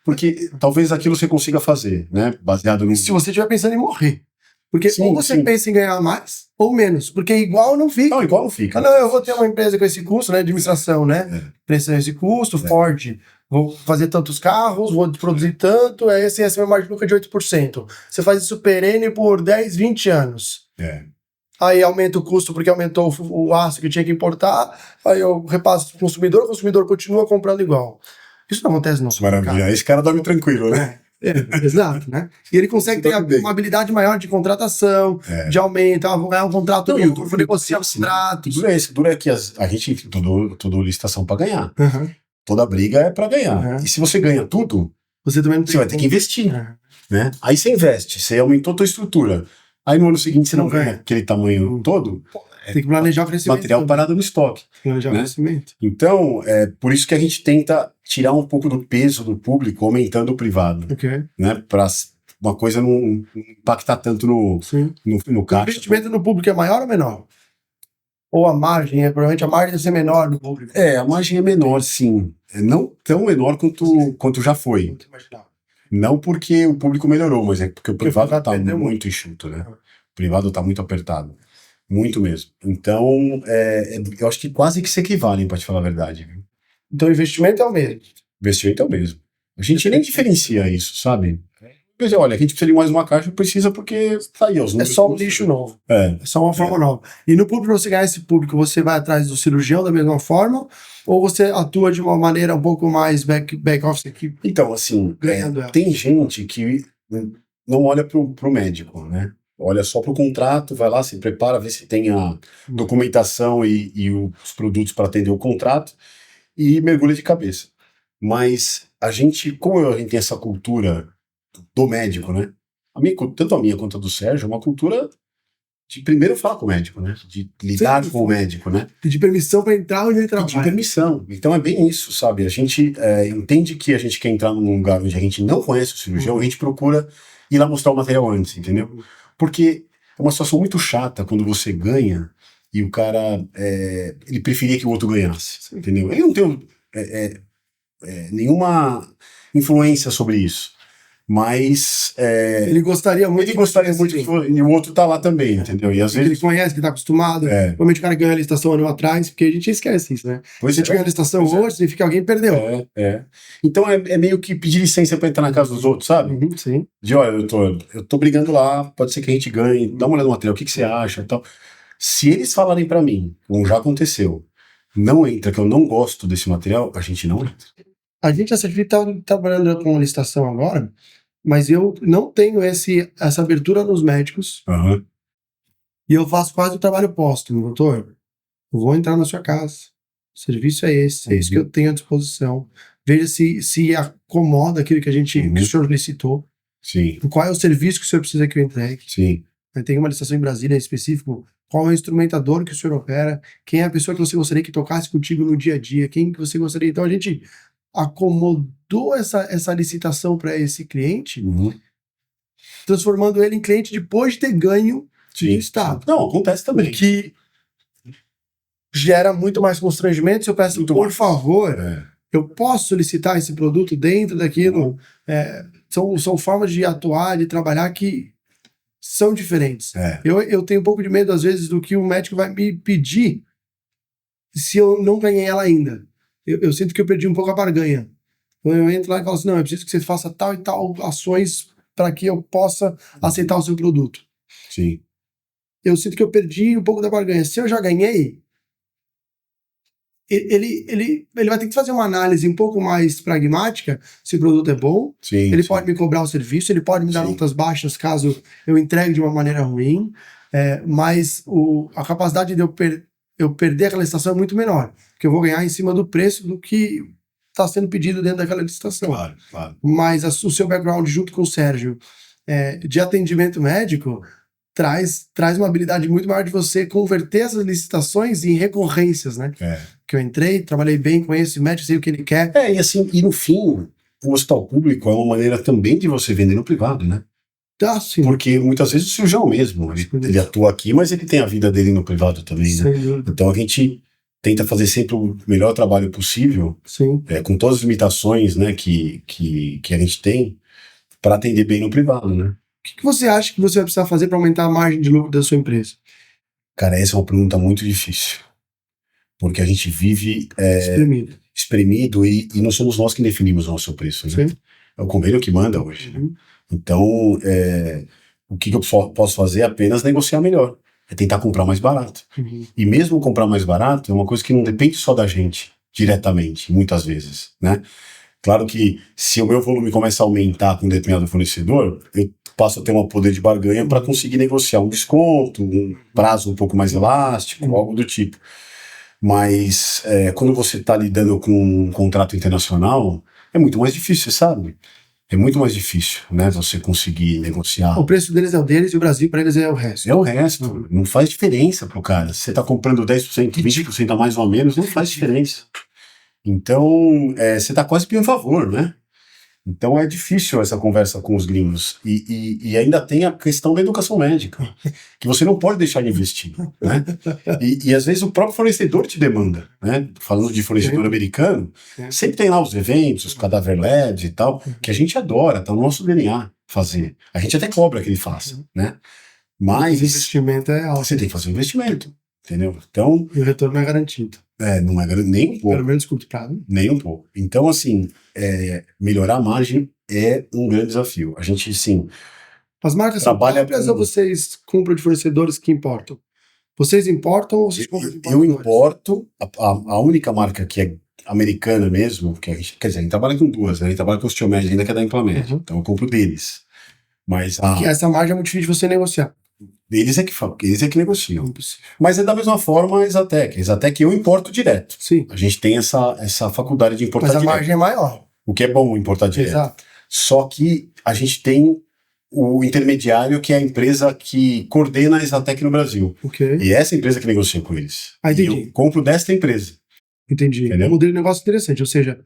Porque talvez aquilo você consiga fazer, né? Baseado no. Se você estiver pensando em morrer. Porque Sim, ou você pensa em ganhar mais ou menos. Porque igual não fica. Não, igual não fica. Não, eu vou ter uma empresa com esse custo, né? Administração, né? Precisa esse custo, Ford. Vou fazer tantos carros, vou produzir tanto, aí essa é a minha margem de lucro de 8%. Você faz isso perene por 10, 20 anos. Aí aumenta o custo porque aumentou o aço que tinha que importar, aí eu repasso para o consumidor continua comprando igual. Isso não acontece não. Maravilha, esse cara dorme tranquilo, né? Exato, né? E ele consegue ter uma habilidade maior de contratação, de aumento, vou ganhar um contrato novo, vou negociar os contratos. Dura é que a gente, toda licitação para ganhar. Toda briga é para ganhar. E se você ganha tudo, você vai ter que investir. Né? Aí você investe, você aumentou a tua estrutura. Aí no ano seguinte você não ganha aquele tamanho todo. Tem que planejar o crescimento. Material parado no estoque. Planejar o crescimento. Então, é por isso que a gente tenta tirar um pouco do peso do público, aumentando o privado. Né? Para uma coisa não impactar tanto no caixa. O investimento no público é maior ou menor? Ou a margem, provavelmente a margem deve ser menor no público. A margem é menor, sim. Não tão menor quanto já foi. Não porque o público melhorou, mas é porque o privado está muito enxuto, né? O privado está muito apertado. Muito mesmo. Então, eu acho que quase que se equivalem, para te falar a verdade. Então o investimento é o mesmo? Investimento é o mesmo. A gente nem diferencia isso, sabe? Quer dizer, olha, a gente precisa de mais uma caixa, precisa porque tá aí os números. É só um nicho novo. É só uma forma nova. E no público, pra você ganhar esse público, você vai atrás do cirurgião da mesma forma? Ou você atua de uma maneira um pouco mais back-office aqui? Então, assim, tem gente que não olha pro médico, né? Olha só pro contrato, vai lá, se prepara, vê se tem a documentação e os produtos para atender o contrato e mergulha de cabeça. Mas a gente, como a gente tem essa cultura do médico, né? Tanto a minha quanto a do Sérgio, é uma cultura de primeiro falar com o médico, né? De lidar com o médico, né? Pedir permissão para entrar onde ele trabalha. Pedir permissão. Então é bem isso, sabe? A gente entende que a gente quer entrar num lugar onde a gente não conhece o cirurgião, a gente procura ir lá mostrar o material antes, entendeu? Porque é uma situação muito chata quando você ganha e o cara, ele preferia que o outro ganhasse, entendeu? Ele não tem nenhuma influência sobre isso. Mas ele gostaria muito que e o outro tá lá também, entendeu? E às vezes ele conhece, que tá acostumado. Provavelmente o cara ganhou a licitação ano atrás, porque a gente esquece isso, né? Se a gente ganhou a licitação hoje, significa que alguém perdeu. Então é meio que pedir licença pra entrar na casa dos outros, sabe? Sim. De olha, eu tô brigando lá, pode ser que a gente ganhe, dá uma olhada no material, o que você acha e tal. Se eles falarem pra mim, como já aconteceu, não entra, que eu não gosto desse material, a gente não entra. A gente, a Certifi, tá trabalhando com licitação agora, mas eu não tenho essa abertura nos médicos. E eu faço quase o trabalho póstumo, doutor. Eu vou entrar na sua casa. O serviço é esse, é isso que eu tenho à disposição. Veja se acomoda aquilo que que o senhor licitou. Sim. Qual é o serviço que o senhor precisa que eu entregue. Sim. Tem uma licitação em Brasília em específico. Qual é o instrumentador que o senhor opera? Quem é a pessoa que você gostaria que tocasse contigo no dia a dia? Quem que você gostaria? Então a gente acomodou essa licitação para esse cliente, transformando ele em cliente depois de ter ganho de Estado. Não, acontece também. O que gera muito mais constrangimento se eu peço, por favor, eu posso solicitar esse produto dentro daquilo. São formas de atuar, de trabalhar que são diferentes. Eu tenho um pouco de medo, às vezes, do que o médico vai me pedir se eu não ganhei ela ainda. Eu sinto que eu perdi um pouco a barganha. Então eu entro lá e falo assim, não, eu preciso que você faça tal e tal ações para que eu possa aceitar o seu produto. Sim. Eu sinto que eu perdi um pouco da barganha. Se eu já ganhei, ele vai ter que fazer uma análise um pouco mais pragmática se o produto é bom. Ele pode me cobrar o serviço, ele pode me dar notas baixas caso eu entregue de uma maneira ruim, mas a capacidade de eu perder aquela licitação é muito menor, porque eu vou ganhar em cima do preço do que está sendo pedido dentro daquela licitação. Claro. Mas o seu background junto com o Sérgio de atendimento médico traz uma habilidade muito maior de você converter essas licitações em recorrências, né? Que eu entrei, trabalhei bem, conheço o médico, sei o que ele quer. E assim, e no fim, o hospital público é uma maneira também de você vender no privado, né? Sim. Porque muitas vezes o cirurgião mesmo, ele atua aqui, mas ele tem a vida dele no privado também, né? Então a gente tenta fazer sempre o melhor trabalho possível, com todas as limitações, né, que a gente tem, para atender bem no privado, né? O que você acha que você vai precisar fazer para aumentar a margem de lucro da sua empresa? Cara, essa é uma pergunta muito difícil. Porque a gente vive espremido e não somos nós que definimos o nosso preço, né? É o convênio que manda hoje. Né? Então, o que eu posso fazer é apenas negociar melhor. É tentar comprar mais barato. E mesmo comprar mais barato é uma coisa que não depende só da gente, diretamente, muitas vezes, né? Claro que se o meu volume começa a aumentar com um determinado fornecedor, eu passo a ter um poder de barganha para conseguir negociar um desconto, um prazo um pouco mais elástico, algo do tipo. Mas quando você está lidando com um contrato internacional, é muito mais difícil, você sabe? É muito mais difícil, né? Você conseguir negociar. O preço deles é o deles e o Brasil para eles é o resto. É o resto. Não faz diferença pro cara. Se você está comprando 10%, 20% a mais ou a menos, não faz diferença. Então, você está quase pedindo favor, né? Então é difícil essa conversa com os gringos. E ainda tem a questão da educação médica, que você não pode deixar de investir, né? E às vezes o próprio fornecedor te demanda, né? Falando de fornecedor americano, sempre tem lá os eventos, os Cadaver Labs e tal, que a gente adora, tá no nosso DNA fazer. A gente até cobra que ele faça, né? Mas o investimento é alto. Você tem que fazer um investimento, entendeu? Então, e o retorno não é garantido. Não é nem um pouco. Pelo menos curto prazo. Nem um pouco. Então, assim, melhorar a margem é um grande desafio. A gente, sim. As marcas são próprias ou vocês compram de fornecedores que importam? Vocês importam ou vocês compram de importadores? Eu importo. A única marca que é americana mesmo, que a gente, quer dizer, a gente trabalha com duas, né? A gente trabalha com o Osteomed ainda, que é da Implant. Então eu compro deles. Mas essa margem é muito difícil de você negociar. Eles é que negociam. Mas é da mesma forma a Exatec. A Exatec eu importo direto. Sim. A gente tem essa faculdade de importar direto. Mas a margem é maior. O que é bom importar direto. Exato. Só que a gente tem o intermediário, que é a empresa que coordena a Exatec no Brasil. E é essa empresa que negocia com eles. Entendi. E eu compro desta empresa. Entendi. É um modelo de negócio interessante. Ou seja,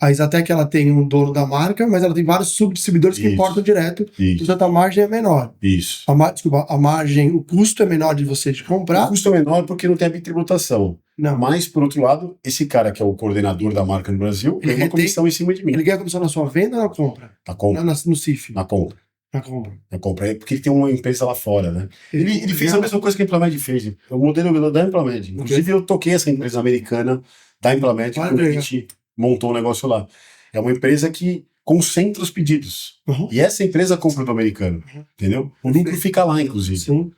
a Exatec ela tem um dono da marca, mas ela tem vários subdistribuidores que importam direto. Portanto, a margem é menor. Isso. Desculpa, a margem, o custo é menor de você de comprar. O custo é menor porque não tem a bitributação. Não. Mas, por outro lado, esse cara que é o coordenador da marca no Brasil ganha uma comissão em cima de mim. Ele ganha a comissão na sua venda ou na compra? Na compra. No CIF? Na compra. Na compra. Na compra. É porque ele tem uma empresa lá fora, né? Ele fez a mesma coisa que a Implant fez. O modelo da Implant. Inclusive, eu toquei essa empresa americana da Implant quando a gente montou o negócio lá. É uma empresa que concentra os pedidos. E essa empresa compra do americano. Entendeu? O lucro fica lá, inclusive. Sim.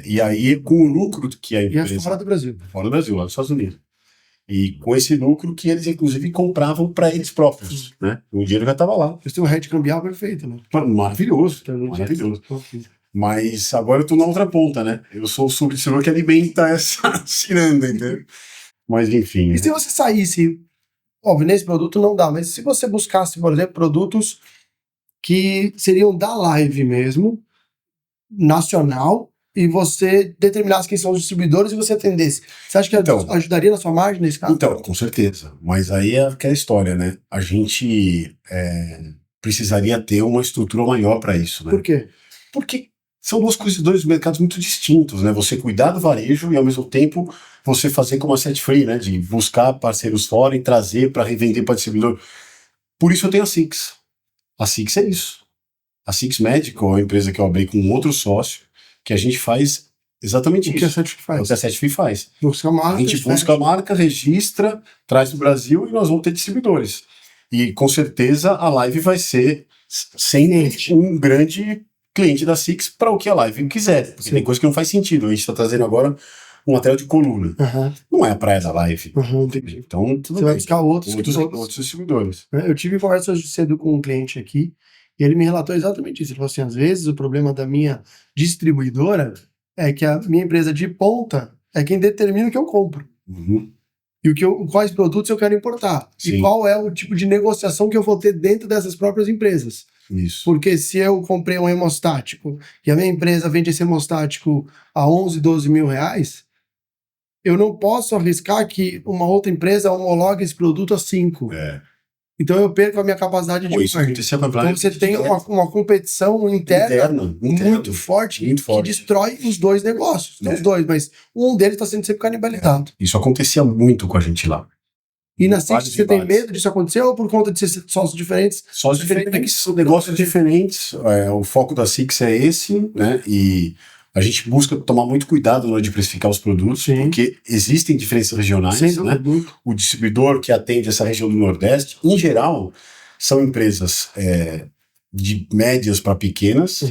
E aí, com o lucro que a empresa... E é fora do Brasil. Fora do Brasil, lá nos Estados Unidos. E com esse lucro que eles, inclusive, compravam para eles próprios. Né? O dinheiro já estava lá. Eles têm um hedge cambial perfeito, né? Maravilhoso. Maravilhoso. Mas agora eu tô na outra ponta, né? Eu sou o subdistribuidor que alimenta essa ciranda, entendeu? Mas, enfim. E se você saísse... Óbvio, nesse produto não dá, mas se você buscasse, por exemplo, produtos que seriam da Live mesmo, nacional, e você determinasse quem são os distribuidores e você atendesse, você acha que ajudaria na sua margem nesse caso? Então, com certeza. Mas aí é aquela história, né? A gente precisaria ter uma estrutura maior para isso, né? Por quê? Porque são dois mercados muito distintos, né? Você cuidar do varejo e, ao mesmo tempo, você fazer como a Set Free, né? De buscar parceiros fora e trazer para revender para distribuidor. Por isso eu tenho a Six. A Six é isso. A Six Medical é uma empresa que eu abri com um outro sócio, que a gente faz exatamente isso. O que a Set Free faz? O que a Set Free faz. Busca a marca, a gente busca a marca, registra, traz do Brasil e nós vamos ter distribuidores. E, com certeza, a Live vai ser sempre um grande cliente da Six para o que a Live quiser. Porque tem coisa que não faz sentido. A gente está trazendo agora um material de coluna. Não é a praia da Live. Então, tudo você vai buscar outros distribuidores. Eu tive conversa hoje cedo com um cliente aqui e ele me relatou exatamente isso. Ele falou assim, às vezes o problema da minha distribuidora é que a minha empresa de ponta é quem determina o que eu compro. E quais produtos eu quero importar. Sim. E qual é o tipo de negociação que eu vou ter dentro dessas próprias empresas. Isso. Porque se eu comprei um hemostático e a minha empresa vende esse hemostático a 11, 12 mil reais, eu não posso arriscar que uma outra empresa homologue esse produto a 5. Então eu perco a minha capacidade de margem. Então você tem uma competição interna muito forte que destrói os dois negócios. Não os dois, mas um deles está sendo sempre canibalizado. Isso acontecia muito com a gente lá. E na Six você tem medo disso acontecer ou por conta de ser sócios diferentes? Sócios diferentes, são negócios diferentes. O foco da Six é esse, né? E a gente busca tomar muito cuidado na hora de precificar os produtos, porque existem diferenças regionais, né? O distribuidor que atende essa região do Nordeste, em geral, são empresas de médias para pequenas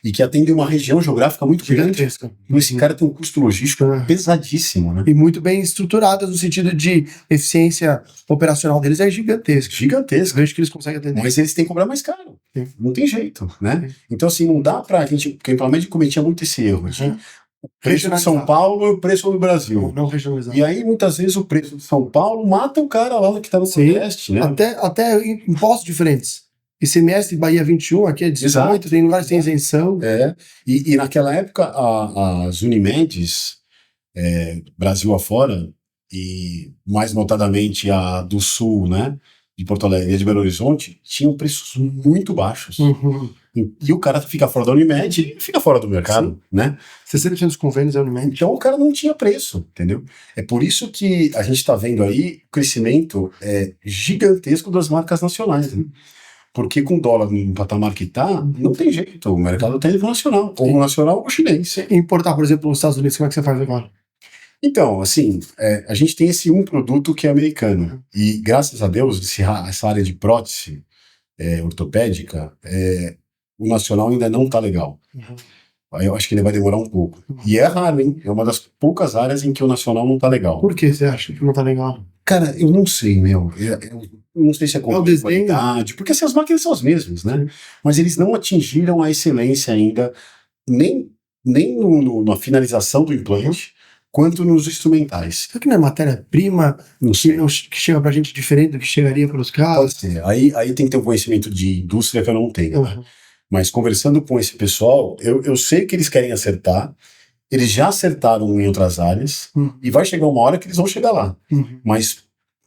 e que atendem uma região geográfica muito gigantesca. Então esse cara tem um custo logístico pesadíssimo, né? E muito bem estruturadas no sentido de eficiência operacional deles é gigantesca. Gigantesca. Vejo que eles conseguem atender. Mas eles têm que cobrar mais caro. Não tem jeito, né? Então assim, não dá pra gente... Porque o Implement cometia muito esse erro. O preço de São Paulo é o preço do Brasil. Não regionalizado. E aí, muitas vezes, o preço de São Paulo mata o cara lá que tá no Nordeste, né? Até impostos diferentes. ICMS Bahia 21, aqui é 18, tem lugares que tem isenção. E naquela época, as Unimedes, Brasil afora, e mais notadamente a do Sul, né, de Porto Alegre e de Belo Horizonte, tinham preços muito baixos. E o cara fica fora da Unimed e fica fora do mercado, né? 60% dos convênios é Unimed. Então o cara não tinha preço, entendeu? É por isso que a gente está vendo aí o crescimento gigantesco das marcas nacionais, né? Porque com o dólar no patamar que está, não tem jeito. O mercado tem nível nacional. Ou nacional ou chinês. Importar, por exemplo, nos Estados Unidos, como é que você faz agora? Então, assim, a gente tem esse produto que é americano. E, graças a Deus, essa área de prótese ortopédica, o nacional ainda não está legal. Aí eu acho que ele vai demorar um pouco. E é raro, hein? É uma das poucas áreas em que o nacional não está legal. Por que você acha que não está legal? Cara, eu não sei, meu. Eu não sei se é qualidade, porque assim, as máquinas são as mesmas, né? Mas eles não atingiram a excelência ainda, nem na finalização do implante, quanto nos instrumentais. Será que não é matéria-prima que chega pra gente diferente do que chegaria para os caras? Pode ser. Aí tem que ter um conhecimento de indústria que eu não tenho. Né? Mas conversando com esse pessoal, eu sei que eles querem acertar. Eles já acertaram em outras áreas e vai chegar uma hora que eles vão chegar lá. Mas,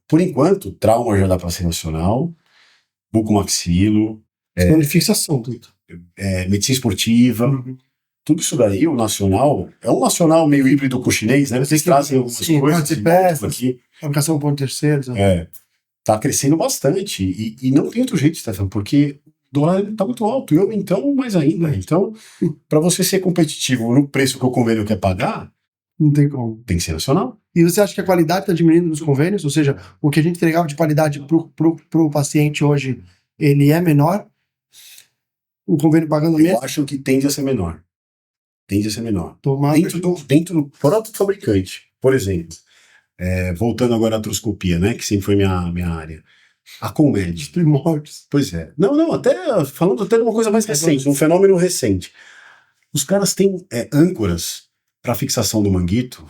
por enquanto, trauma já dá para ser nacional, bucomaxilo, de fixação, tudo. Medicina esportiva, tudo isso daí, o nacional, é um nacional meio híbrido com o chinês, né? Vocês trazem algumas coisas aqui. Fabricação por terceiros. Tá crescendo bastante e não tem outro jeito, Stefano, porque o dólar está muito alto, então mais ainda. Então, para você ser competitivo no preço que o convênio quer pagar, não tem como. Tem que ser nacional. E você acha que a qualidade está diminuindo nos convênios? Ou seja, o que a gente entregava de qualidade pro paciente hoje, ele é menor? O convênio pagando menos? Eu acho que tende a ser menor. Tende a ser menor. Dentro do próprio fabricante. Por exemplo, voltando agora à artroscopia, né, que sempre foi minha área. A Conmed. Primórdios. Pois é. Não, falando até de uma coisa mais recente, um fenômeno recente. Os caras têm âncoras para fixação do manguito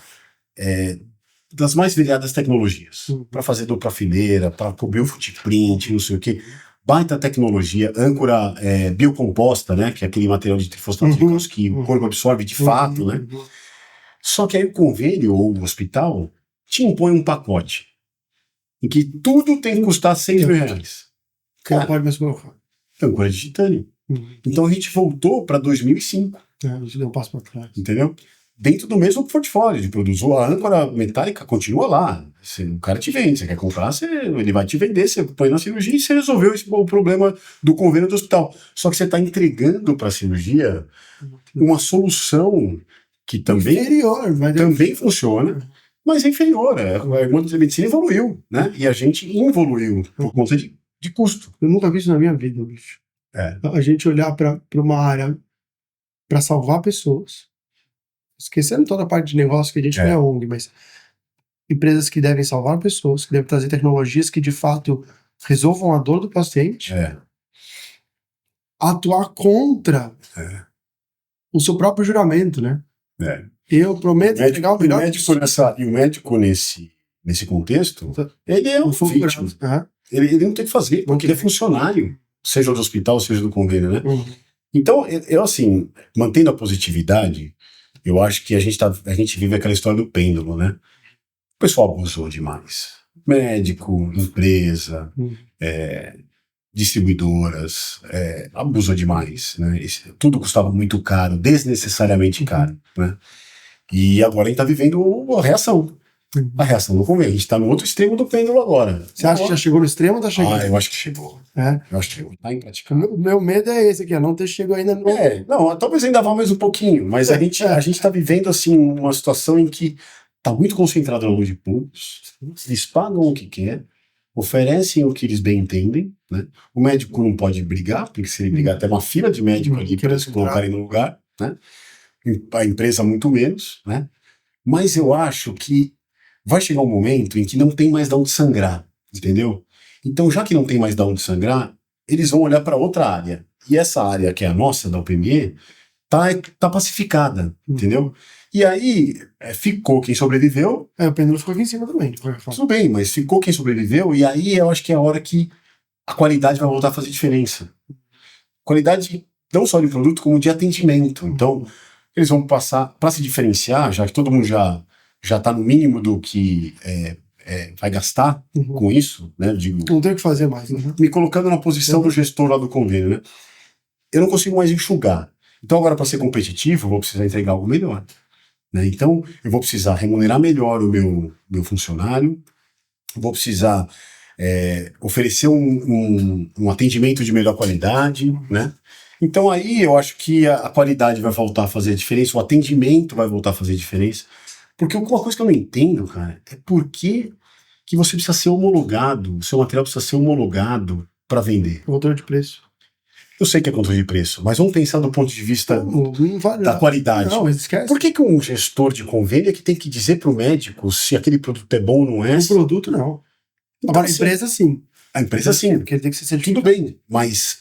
das mais variadas tecnologias. Para fazer dupla fileira, para cobrir o footprint, não sei o quê. Baita tecnologia, âncora biocomposta, né, que é aquele material de trifosfato de cálcio que o corpo absorve de fato, né? Só que aí o convênio ou o hospital te impõe um pacote em que tudo tem que custar R$6.000. Cara, pode mais colocar. Âncora de titânio. Então a gente voltou para 2005. A gente deu um passo para trás. Entendeu? Dentro do mesmo portfólio de produtos. A âncora metálica continua lá. O cara te vende, você quer comprar, ele vai te vender, você põe na cirurgia e você resolveu o problema do convênio do hospital. Só que você está entregando para a cirurgia uma solução que também, também funciona, mas é inferior. A medicina evoluiu, né? E a gente involuiu por conta de custo. Eu nunca vi isso na minha vida, bicho. A gente olhar para uma área para salvar pessoas, esquecendo toda a parte de negócio que a gente não é ONG, mas empresas que devem salvar pessoas, que devem trazer tecnologias que de fato resolvam a dor do paciente, atuar contra o seu próprio juramento, né? Eu prometo entregar o melhor. E o médico nesse contexto, ele é um vítima. Ele não tem que fazer, porque ele é funcionário. seja do hospital, seja do convênio, né? Então, eu assim, mantendo a positividade, eu acho que a gente vive aquela história do pêndulo, né? O pessoal abusou demais. Médico, empresa, distribuidoras, abusou demais, né? Tudo custava muito caro, desnecessariamente caro, né? E agora a gente tá vivendo a reação. A reação do convênio. A gente tá no outro extremo do pêndulo agora. Você acha que já chegou no extremo ou tá chegando? Eu acho que chegou. Eu acho que chegou. Tá impraticável. O meu medo é esse aqui, não ter chegado ainda no... Não, talvez ainda vá mais um pouquinho, mas a gente tá vivendo, assim, uma situação em que tá muito concentrado na mão de poucos, eles pagam o que quer, oferecem o que eles bem entendem, né? O médico não pode brigar, porque se ele brigar tem uma fila de médico ali para eles colocarem no lugar, né? A empresa muito menos, né? Mas eu acho que vai chegar um momento em que não tem mais de onde sangrar, entendeu? Então, já que não tem mais de onde sangrar, eles vão olhar para outra área. E essa área, que é a nossa, da UPME, tá pacificada, entendeu? E aí, ficou quem sobreviveu. O pêndulo ficou aqui em cima também. Tudo bem, mas ficou quem sobreviveu, e aí eu acho que é a hora que a qualidade vai voltar a fazer diferença. Qualidade não só de produto, como de atendimento. Então, eles vão passar, para se diferenciar, já que todo mundo já está no mínimo do que vai gastar com isso, né? Digo, não tem o que fazer mais. Me colocando na posição do gestor lá do convênio, né? Eu não consigo mais enxugar. Então agora, para ser competitivo, eu vou precisar entregar algo melhor, né? Então eu vou precisar remunerar melhor o meu funcionário, vou precisar oferecer um atendimento de melhor qualidade, né? Então aí eu acho que a qualidade vai voltar a fazer a diferença, o atendimento vai voltar a fazer a diferença. Porque uma coisa que eu não entendo, cara, é por que você precisa ser homologado, o seu material precisa ser homologado para vender. Controle de preço. Eu sei que é controle de preço, mas vamos pensar do ponto de vista da qualidade. Não, esquece. Por que um gestor de convênio é que tem que dizer para o médico se aquele produto é bom ou não é? O produto não. Então, agora a empresa sim. A empresa sim. Porque ele tem que ser certificado. Tudo bem, mas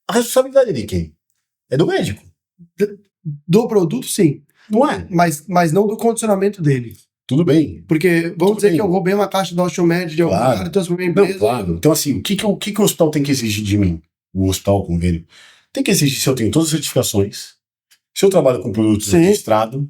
a responsabilidade é de quem? É do médico. Do produto, sim. Não é? Mas não do condicionamento dele. Tudo bem. Porque vamos dizer que eu roubei uma caixa do Osteomed de algum cara e transformei em empresa. Claro. Então, assim, o que o hospital tem que exigir de mim? O hospital, o convênio. Tem que exigir se eu tenho todas as certificações, se eu trabalho com produtos registrados,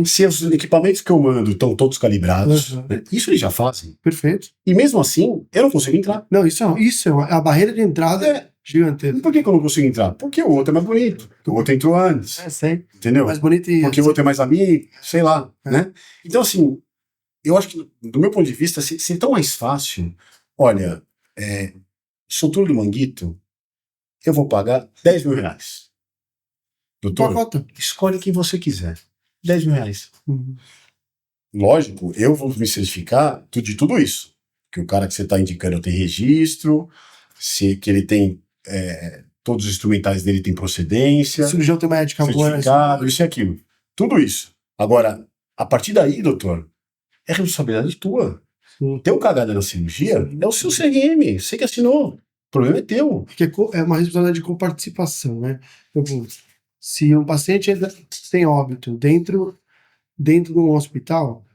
se os equipamentos que eu mando estão todos calibrados. Né? Isso eles já fazem. Perfeito. E mesmo assim, eu não consigo entrar. Não, isso é a barreira de entrada gigantesca. Por que eu não consigo entrar? Porque o outro é mais bonito. Porque o outro entrou antes. Sei. Entendeu? Mais bonito e... Porque o outro é mais amigo, sei lá, né? Então, assim, eu acho que, do meu ponto de vista, se tão mais fácil, olha, estrutura do Manguito, eu vou pagar 10 mil reais. Doutor, escolhe quem você quiser. 10 mil reais. Lógico, eu vou me certificar de tudo isso. Que o cara que você está indicando tem registro, que ele tem... todos os instrumentais dele têm procedência. O cirurgião tem uma ética boa. Certificado, isso e aquilo. Tudo isso. Agora, a partir daí, doutor, é responsabilidade tua. Teu cagada na cirurgia é o seu CRM, você que assinou. O problema é teu. Porque é uma responsabilidade de coparticipação, né? Então, se um paciente ainda tem óbito dentro de um hospital,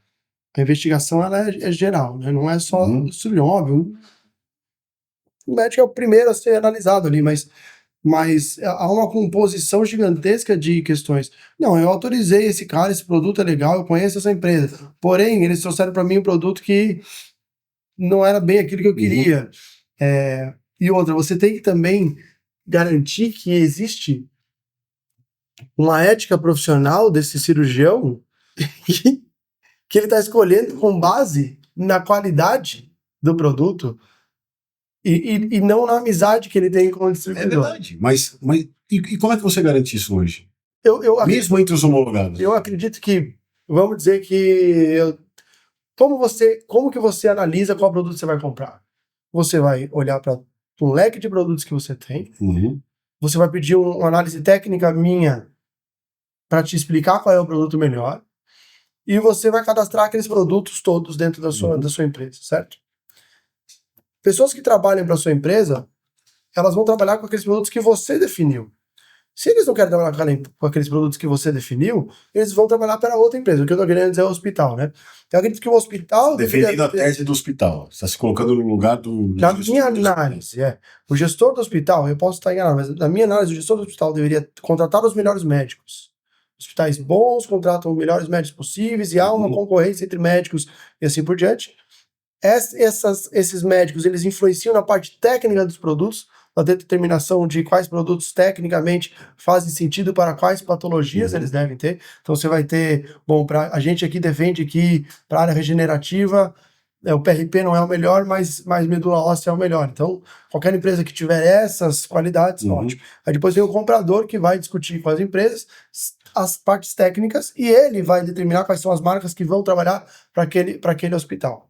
a investigação ela é geral, né? Não é só cirurgião, óbvio. O médico é o primeiro a ser analisado ali, mas há uma composição gigantesca de questões. Não, eu autorizei esse cara, esse produto é legal, eu conheço essa empresa. Porém, eles trouxeram para mim um produto que não era bem aquilo que eu queria. E outra, você tem que também garantir que existe uma ética profissional desse cirurgião que ele está escolhendo com base na qualidade do produto e não na amizade que ele tem com o distribuidor. É verdade, mas e como é que você garante isso hoje? Mesmo entre os homologados? Eu acredito que, vamos dizer que... Como que você analisa qual produto você vai comprar? Você vai olhar para um leque de produtos que você tem, você vai pedir uma análise técnica minha para te explicar qual é o produto melhor, e você vai cadastrar aqueles produtos todos dentro da sua empresa, certo? Pessoas que trabalham para sua empresa, elas vão trabalhar com aqueles produtos que você definiu. Se eles não querem trabalhar com aqueles produtos que você definiu, eles vão trabalhar para outra empresa. O que eu tô querendo dizer é o hospital, né? Eu acredito que o hospital... Defendendo a tese do hospital. Você está se colocando no lugar do... Na minha análise, o gestor do hospital, eu posso estar enganado, mas na minha análise, o gestor do hospital deveria contratar os melhores médicos. Hospitais bons contratam os melhores médicos possíveis e há uma concorrência entre médicos e assim por diante. Esses médicos, eles influenciam na parte técnica dos produtos, na determinação de quais produtos tecnicamente fazem sentido para quais patologias eles devem ter. Então você vai ter, a gente aqui defende que para a área regenerativa, o PRP não é o melhor, mas medula óssea é o melhor. Então, qualquer empresa que tiver essas qualidades, ótimo. Aí depois vem o comprador que vai discutir com as empresas as partes técnicas e ele vai determinar quais são as marcas que vão trabalhar para aquele hospital.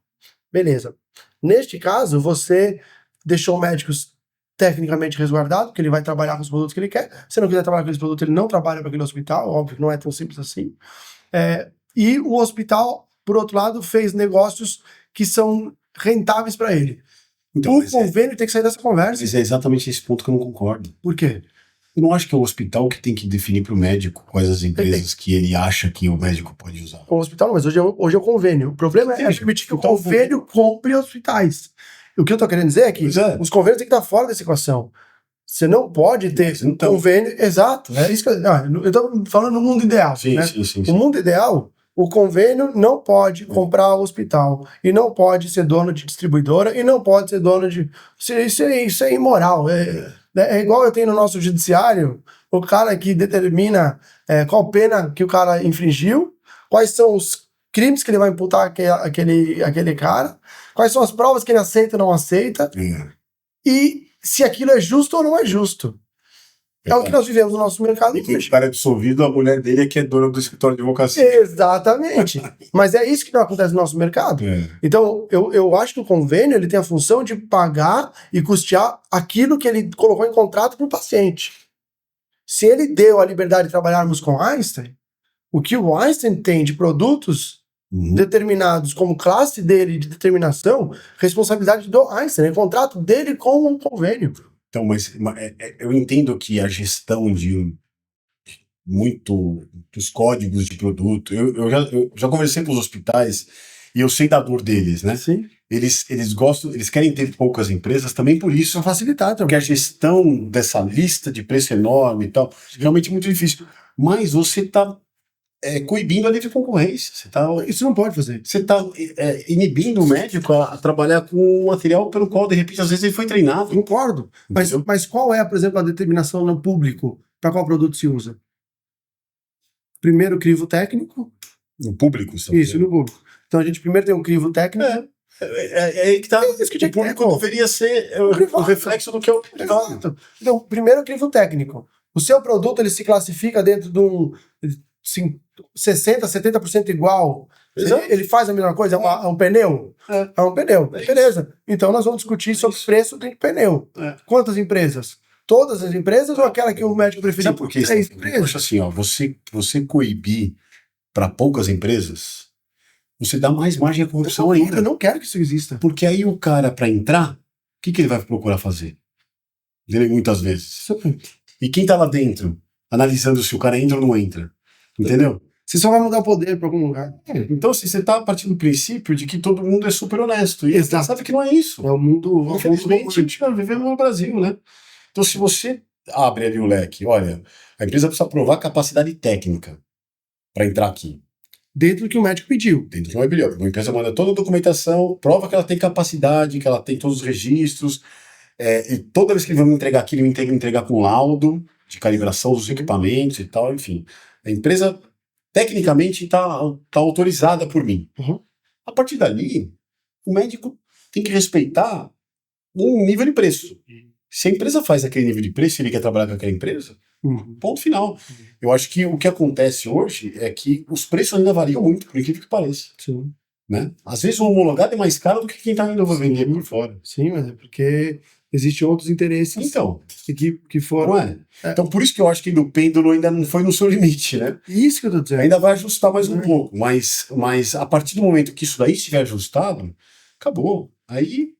Beleza. Neste caso, você deixou médicos tecnicamente resguardado, porque ele vai trabalhar com os produtos que ele quer. Se não quiser trabalhar com aqueles produtos, ele não trabalha para aquele hospital, óbvio que não é tão simples assim. E o hospital, por outro lado, fez negócios que são rentáveis para ele. Então, o convênio tem que sair dessa conversa. Mas é exatamente esse ponto que eu não concordo. Por quê? Eu não acho que é o hospital que tem que definir para o médico quais as empresas que ele acha que o médico pode usar. O hospital não, mas hoje é o convênio. O problema é permitir que o convênio compre hospitais. O que eu tô querendo dizer é que os convênios têm que estar fora dessa equação. Você não pode ter convênio... Exato. É isso que eu tô falando no mundo ideal. Sim, né? sim. O mundo ideal, o convênio não pode comprar o hospital. E não pode ser dono de distribuidora. E não pode ser dono de... Isso é imoral. É igual eu tenho no nosso judiciário, o cara que determina qual pena que o cara infringiu, quais são os crimes que ele vai imputar aquele cara, quais são as provas que ele aceita ou não aceita, e se aquilo é justo ou não é justo. É o que nós vivemos no nosso mercado. E quando o cara é absolvido, a mulher dele é que é dona do escritório de advocacia. Exatamente. Mas é isso que não acontece no nosso mercado. Então, eu acho que o convênio ele tem a função de pagar e custear aquilo que ele colocou em contrato para o paciente. Se ele deu a liberdade de trabalharmos com Einstein, o que o Einstein tem de produtos determinados como classe dele de determinação, responsabilidade do Einstein, é o contrato dele com um convênio. Então, mas eu entendo que a gestão de dos códigos de produto, eu já conversei com os hospitais e eu sei da dor deles, né? Sim. Eles gostam, eles querem ter poucas empresas também por isso. Para facilitar também. Porque a gestão dessa lista de preço enorme e tal, realmente é muito difícil. Mas você está coibindo a livre concorrência. Isso não pode fazer. Você está inibindo o médico a trabalhar com um material pelo qual, de repente, às vezes ele foi treinado. Concordo. Mas qual é, por exemplo, a determinação no público para qual produto se usa? Primeiro, crivo técnico. No público? Isso, no público. Então a gente primeiro tem um crivo técnico. Aí que tá. O público deveria ser o reflexo do que é o privado. Então, primeiro, crivo técnico. O seu produto ele se classifica dentro de um 60%, 70% igual. Ele faz a mesma coisa? É um pneu? É um pneu. Beleza. Então nós vamos discutir sobre o preço de pneu. Quantas empresas? Todas as empresas ou aquela que o médico preferiu? Sabe por quê? Eu acho assim, você coibir para poucas empresas, você dá mais margem à corrupção ainda. Eu não quero que isso exista. Porque aí o cara, para entrar, o que ele vai procurar fazer? Muitas vezes. E quem tá lá dentro, analisando se o cara entra ou não entra? Entendeu? Você só vai mudar o poder para algum lugar. Então, assim, você tá partindo do princípio de que todo mundo é super honesto. E você sabe que não é isso. É o mundo... Infelizmente, a gente vai viver no Brasil, né? Então, se você abre ali o leque, olha, a empresa precisa provar capacidade técnica para entrar aqui. Dentro do que o médico pediu. Dentro do que o médico pediu. A empresa manda toda a documentação, prova que ela tem capacidade, que ela tem todos os registros, e toda vez que ele vai me entregar aqui, ele me entregar com laudo de calibração dos equipamentos e tal, enfim. A empresa, tecnicamente, está autorizada por mim. A partir dali, o médico tem que respeitar um nível de preço. Se a empresa faz aquele nível de preço e ele quer trabalhar com aquela empresa, ponto final. Eu acho que o que acontece hoje é que os preços ainda variam muito, por incrível que pareça. Sim. Né? Às vezes o homologado é mais caro do que quem está indo vender por fora. Sim, mas é porque existem outros interesses que foram... Não é? Então por isso que eu acho que o pêndulo ainda não foi no seu limite, né? Isso que eu tô dizendo. Ainda vai ajustar mais um pouco, mas a partir do momento que isso daí estiver ajustado, acabou. Aí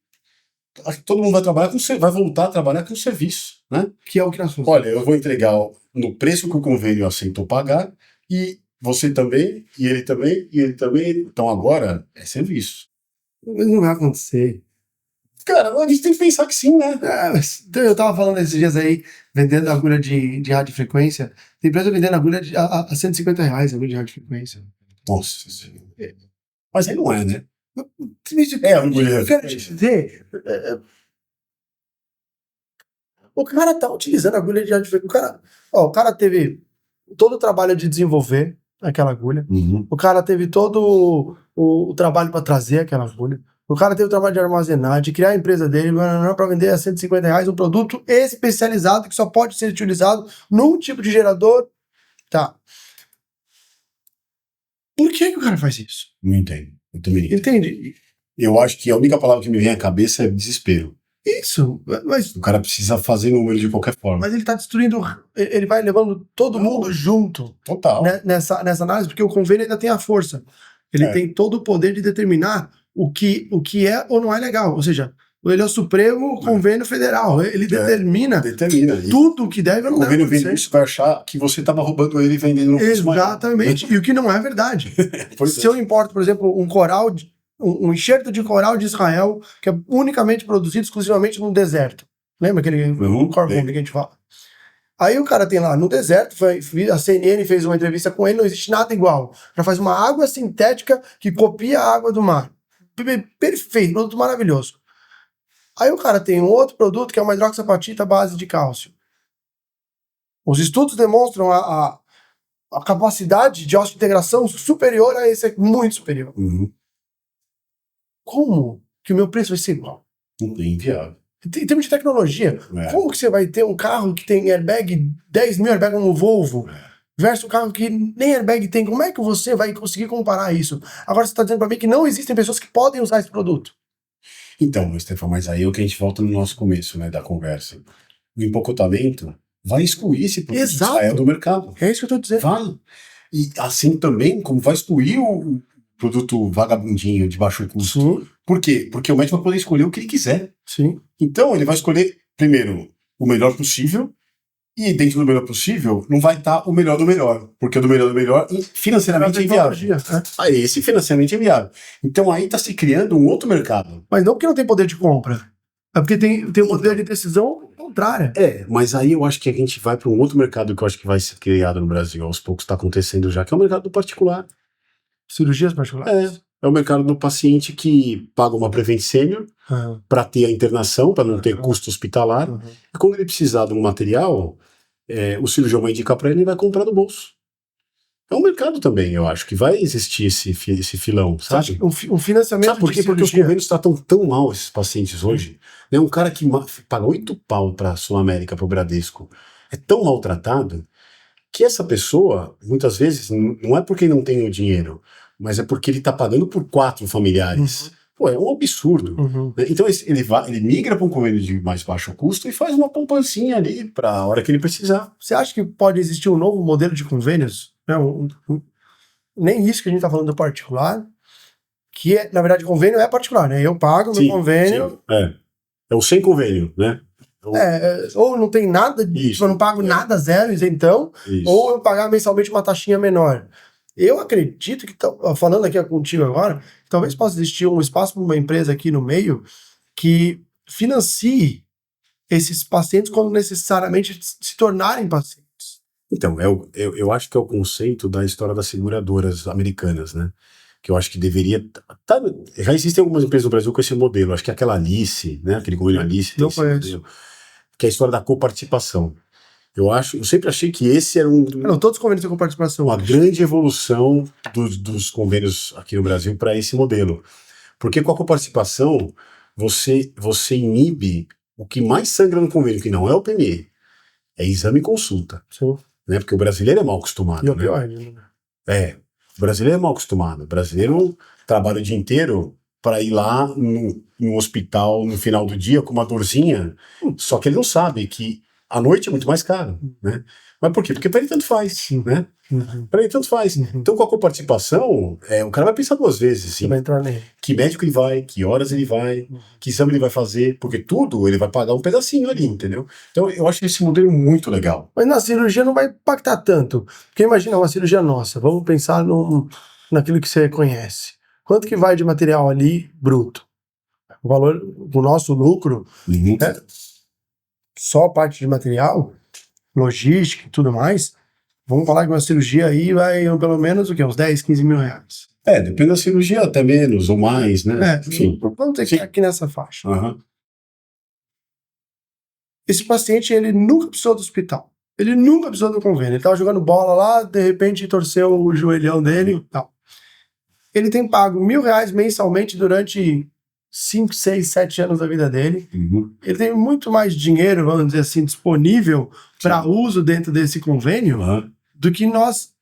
todo mundo vai voltar a trabalhar com serviço, né? Que é o que nós fazemos. Olha, eu vou entregar no preço que o convênio aceitou pagar, e você também, e ele também, e ele também. Então agora é serviço. Mas não vai acontecer. Cara, a gente tem que pensar que sim, né? Eu tava falando esses dias aí, vendendo agulha de radiofrequência. Tem empresa vendendo agulha a R$150, agulha de radiofrequência. Nossa. Mas aí não é, né? Agulha. Eu quero te dizer, o cara tá utilizando agulha de radiofrequência. O cara teve todo o trabalho de desenvolver aquela agulha. Uhum. O cara teve todo o trabalho para trazer aquela agulha. O cara teve o trabalho de armazenar, de criar a empresa dele para vender a R$150 um produto especializado que só pode ser utilizado num tipo de gerador. Tá. Por que o cara faz isso? Não entendo. Eu também não entendo. Entende? Eu acho que a única palavra que me vem à cabeça é desespero. Isso, mas O cara precisa fazer número de qualquer forma. ele tá destruindo, ele vai levando todo mundo junto Total. nessa análise, porque o convênio ainda tem a força. Ele tem todo o poder de determinar o que é ou não é legal. Ou seja, ele é o Supremo Convênio Federal. Ele determina tudo o que deve ou não deve. O convênio vende isso, vai achar que você estava roubando ele e vendendo no preço maior. Exatamente. E o que não é verdade. Se eu importo, por exemplo, um enxerto de coral de Israel, que é unicamente produzido exclusivamente no deserto. Lembra aquele corvo que a gente fala? Aí o cara tem lá no deserto, a CNN fez uma entrevista com ele, não existe nada igual. Já faz uma água sintética que copia a água do mar. Perfeito, produto maravilhoso. Aí o cara tem um outro produto que é uma hidroxapatita à base de cálcio. Os estudos demonstram a capacidade de osseointegração superior a esse, muito superior. Uhum. Como que o meu preço vai ser igual? Inviável. Em termos de tecnologia, como que você vai ter um carro que tem airbag, 10 mil airbags como o Volvo, versus um carro que nem airbag tem? Como é que você vai conseguir comparar isso? Agora você está dizendo para mim que não existem pessoas que podem usar esse produto. Então, Stefan, mas aí é o que a gente volta no nosso começo, né, da conversa. O empocotamento vai excluir esse produto de Israel do mercado. É isso que eu estou dizendo. Vai. E assim também, como vai excluir o produto vagabundinho de baixo custo. Sim. Por quê? Porque o médico vai poder escolher o que ele quiser. Sim. Então, ele vai escolher, primeiro, o melhor possível, e dentro do melhor possível, não vai estar o melhor do melhor, porque o do melhor financeiramente é inviável. Aí, esse financeiramente é inviável. Então, aí está se criando um outro mercado. Mas não porque não tem poder de compra, é porque tem um poder de decisão contrária. Mas aí eu acho que a gente vai para um outro mercado que eu acho que vai ser criado no Brasil, aos poucos está acontecendo já, que é o mercado do particular. Cirurgias particulares? É o mercado do paciente que paga uma Prevent Senior para ter a internação, para não ter custo hospitalar. E quando ele precisar de um material, o cirurgião vai indicar para ele e vai comprar no bolso. É um mercado também, eu acho, que vai existir esse filão, sabe? Um financiamento. Sabe por quê? Porque os convênios tratam tão mal esses pacientes hoje. Né? Um cara que paga 8 pau para a Sul América, para o Bradesco, é tão maltratado que essa pessoa, muitas vezes, não é porque não tem o dinheiro, mas é porque ele está pagando por 4 familiares. Pô, é um absurdo. Né? Então ele migra para um convênio de mais baixo custo e faz uma poupancinha ali para a hora que ele precisar. Você acha que pode existir um novo modelo de convênios? Não, nem isso que a gente está falando do particular, que na verdade convênio é particular, né? Eu pago meu convênio. Sim. É o sem convênio, né? Ou não tem nada, eu não pago nada, zero, isentão, ou eu pagar mensalmente uma taxinha menor. Eu acredito que, falando aqui contigo agora, talvez possa existir um espaço para uma empresa aqui no meio que financie esses pacientes quando necessariamente se tornarem pacientes. Então, eu acho que é o conceito da história das seguradoras americanas, né? Que eu acho que deveria... já existem algumas empresas no Brasil com esse modelo. Acho que aquela Alice, né? Aquele convênio Alice. Não conheço. Que é a história da coparticipação. Eu sempre achei que esse era todos os convênios têm coparticipação. Uma grande evolução dos convênios aqui no Brasil para esse modelo. Porque com a coparticipação, você inibe o que mais sangra no convênio, que não é o PME, é exame e consulta. Sim. Né? Porque o brasileiro é mal acostumado. E o pior, né? O brasileiro é mal acostumado. O brasileiro trabalha o dia inteiro para ir lá no hospital no final do dia com uma dorzinha, só que ele não sabe que À noite é muito mais caro, né? Mas por quê? Porque para ele tanto faz, né? Para ele tanto faz. Então, com a coparticipação, o cara vai pensar duas vezes, assim. Você vai entrar nele. Que médico ele vai, que horas ele vai, que exame ele vai fazer, porque tudo ele vai pagar um pedacinho ali, entendeu? Então, eu acho esse modelo muito legal. Mas na cirurgia não vai impactar tanto. Porque imagina uma cirurgia nossa. Vamos pensar naquilo que você conhece. Quanto que vai de material ali bruto? O valor, o nosso lucro, só a parte de material, logística e tudo mais, vamos falar que uma cirurgia aí vai pelo menos o quê? Uns 10, 15 mil reais. Depende da cirurgia, até menos ou mais, né? Enfim. Vamos ter que ficar aqui nessa faixa. Uhum. Esse paciente, ele nunca precisou do hospital. Ele nunca precisou do convênio. Ele estava jogando bola lá, de repente torceu o joelhão dele e tal. Ele tem pago R$1.000 mensalmente durante 5, 6, 7 anos da vida dele. Ele tem muito mais dinheiro, vamos dizer assim, disponível para uso dentro desse convênio do que nós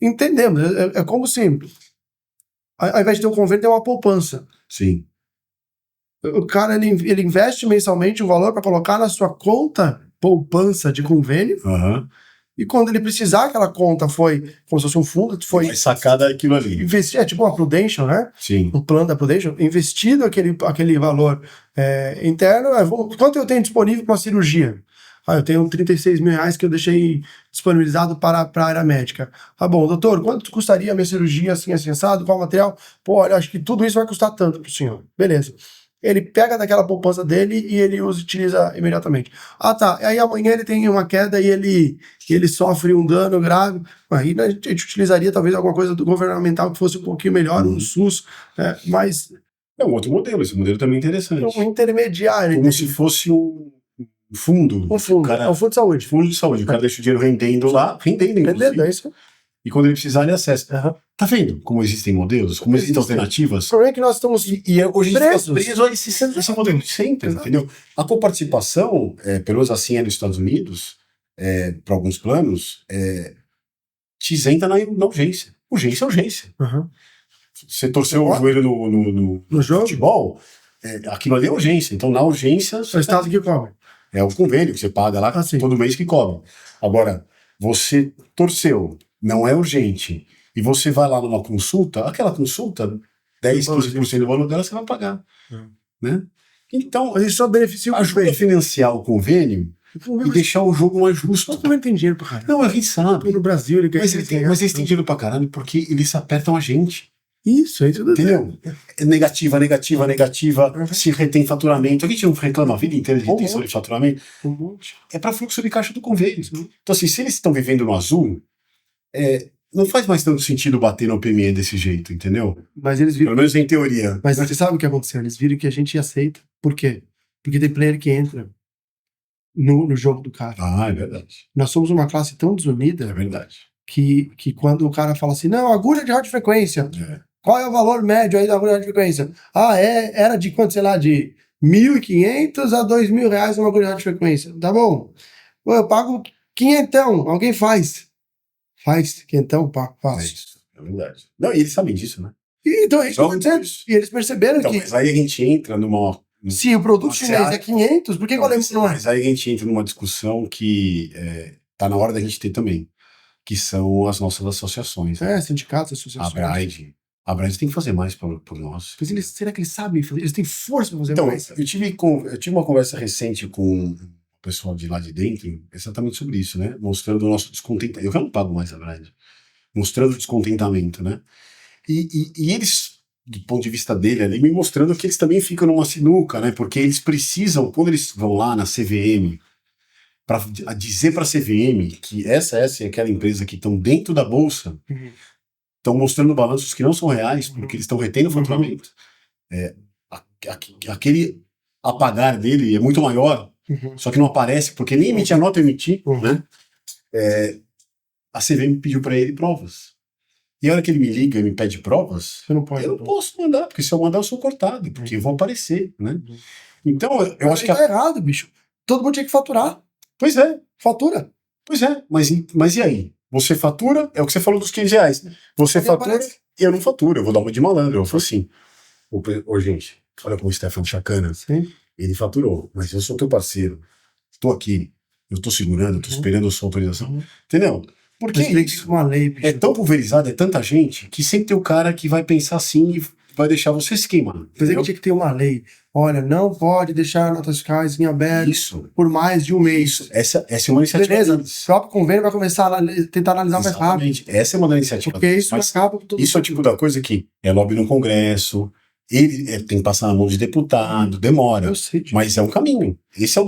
entendemos. É como se, ao invés de ter um convênio, tem uma poupança. Sim. O cara, ele investe mensalmente um valor para colocar na sua conta poupança de convênio. E quando ele precisar, aquela conta foi como se fosse um fundo, foi sacada aquilo ali. Investir, tipo uma Prudential, né? Sim. Um plano da Prudential, investido aquele valor interno. Quanto eu tenho disponível para uma cirurgia? Eu tenho R$36.000 que eu deixei disponibilizado para a área médica. Bom, doutor, quanto custaria a minha cirurgia assim, assensado? Qual material? Olha, acho que tudo isso vai custar tanto para o senhor. Beleza. Ele pega daquela poupança dele e ele utiliza imediatamente. Tá. Aí amanhã ele tem uma queda e ele sofre um dano grave. Aí a gente utilizaria talvez alguma coisa do governamental que fosse um pouquinho melhor, um SUS, mas... É um outro modelo, esse modelo também é interessante. Um intermediário. Como se fosse um fundo. Um fundo, é um fundo de saúde. Fundo de saúde. O cara deixa o dinheiro rendendo lá, rendendo, é isso. E quando ele precisar, ele acessa. Tá vendo como existem modelos? Como existem alternativas? O problema é que nós estamos hoje presos a esse modelo de sempre, entendeu? A coparticipação, pelo menos assim é nos Estados Unidos, para alguns planos, te isenta na urgência. Urgência é urgência. Você torceu o joelho no futebol, aquilo ali é urgência. Então, na urgência... O Estado que cobre. É o convênio que você paga lá todo mês que cobre. Agora, você torceu, não é urgente, e você vai lá numa consulta, aquela consulta, 10, 15% do valor dela você vai pagar. Né? Então, mas isso só beneficia ajuda a financiar o convênio e deixar o jogo mais justo. O convênio tem dinheiro pra caralho. Não, a gente sabe. No Brasil ele mas eles têm dinheiro pra caralho porque eles apertam a gente. Isso entendeu? Negativa, se retém faturamento. A gente não reclama a vida inteira de retenção de faturamento. É para fluxo de caixa do convênio. Então, assim, se eles estão vivendo no azul, não faz mais tanto sentido bater no PME desse jeito, entendeu? Mas eles viram. Pelo menos em teoria. Mas você sabe o que aconteceu? Eles viram que a gente aceita. Por quê? Porque tem player que entra no jogo do cara. É verdade. Nós somos uma classe tão desunida. É verdade. Que quando o cara fala assim, não, agulha de radiofrequência. Qual é o valor médio aí da agulha de radiofrequência? Era de quanto, sei lá, de R$1.500 a R$2.000 uma agulha de radiofrequência. Tá bom. Eu pago quinhentão. Alguém faz. Faz quinhentão, faço. É verdade. Não, e eles sabem disso, né? Então, e eles perceberam que... Mas aí a gente entra numa... Se o produto chinês é 500, por que o alemão não é? Mas aí a gente entra numa discussão que tá na hora da gente ter também, que são as nossas associações. Sindicatos, associações. A Braille tem que fazer mais por nós. Mas será que eles sabem? Eles têm força para fazer mais? Eu tive uma conversa recente com o pessoal de lá de dentro, exatamente sobre isso, né? Mostrando o nosso descontentamento. Eu já não pago mais a Braille. Mostrando o descontentamento, né? E eles, do ponto de vista dele ali, me mostrando que eles também ficam numa sinuca, né? Porque eles precisam, quando eles vão lá na CVM, para dizer para a CVM que essa é aquela empresa que estão dentro da bolsa, estão mostrando balanços que não são reais, porque eles estão retendo o faturamento. Aquele apagar dele é muito maior, só que não aparece, porque nem emitir a nota emitir, né? A CVM pediu para ele provas. E a hora que ele me liga e me pede provas, eu não posso mandar, porque se eu mandar eu sou cortado, porque eu vou aparecer, né? Então, eu acho que... Tá errado, bicho. Todo mundo tinha que faturar. Pois é. Fatura. Pois é, mas e aí? Você fatura, é o que você falou dos R$15. Você fatura e eu não faturo, eu vou dar uma de malandro. Eu falo assim, gente, olha como o Stefano Chacana. Sim. Ele faturou, mas eu sou teu parceiro. Estou aqui. eu tô segurando, eu tô Uhum. esperando a sua autorização. Uhum. Entendeu? Porque Mas tem que ser uma lei, bicho. é tão pulverizado, é tanta gente, que sempre tem o cara que vai pensar assim e vai deixar você se queimar. Mas é que Entendeu? tinha que ter uma lei. Olha, não pode deixar notas fiscais em aberto Isso. por mais de um mês. Isso. Essa é uma iniciativa Beleza, o deles. próprio convênio vai começar a tentar analisar mais rápido. Exatamente. Essa é uma das iniciativas Porque deles. isso Mas acaba com todo isso é o tipo da coisa que é lobby no Congresso, ele tem que passar na mão de deputado, demora. Eu sei disso. Mas é um caminho. Esse é um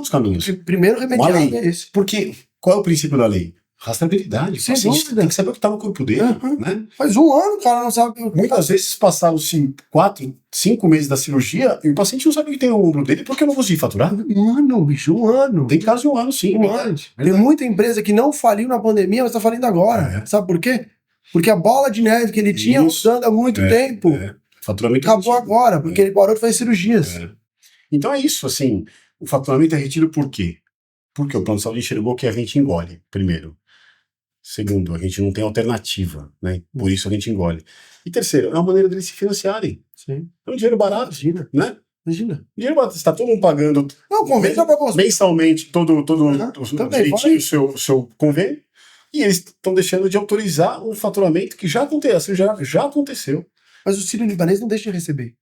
dos caminhos. Primeiro remediado Uma lei. é esse. Porque qual é o princípio da lei? Rastreabilidade. Sem O paciente dúvida. tem que saber o que está no corpo dele. Uhum. Né? Faz um ano, o cara não sabe o que Muitas vezes passaram-se 4, 5 meses da cirurgia e o paciente não sabe o que tem no ombro dele porque eu não consegui faturar. Um ano, bicho, um ano. Tem caso de um ano, sim. Um ano. Tem muita empresa que não faliu na pandemia, mas está falindo agora. É. Sabe por quê? Porque a bola de neve que ele tinha Isso. usando há muito tempo Faturamento acabou retido. agora, porque ele parou de fazer cirurgias. Então é isso, assim, o faturamento é retido por quê? Porque o plano de saúde enxergou que a gente engole, primeiro. Segundo, a gente não tem alternativa, né? Por isso a gente engole. E terceiro, é uma maneira deles se financiarem. Sim. É um dinheiro barato, Imagina. né? Imagina. Dinheiro barato, está todo mundo pagando Não, o convênio já pagou os mensalmente, todo também, direitinho o seu convênio, e eles estão deixando de autorizar um faturamento que já aconteceu, já aconteceu. Mas o Sírio-Libanês não deixa de receber.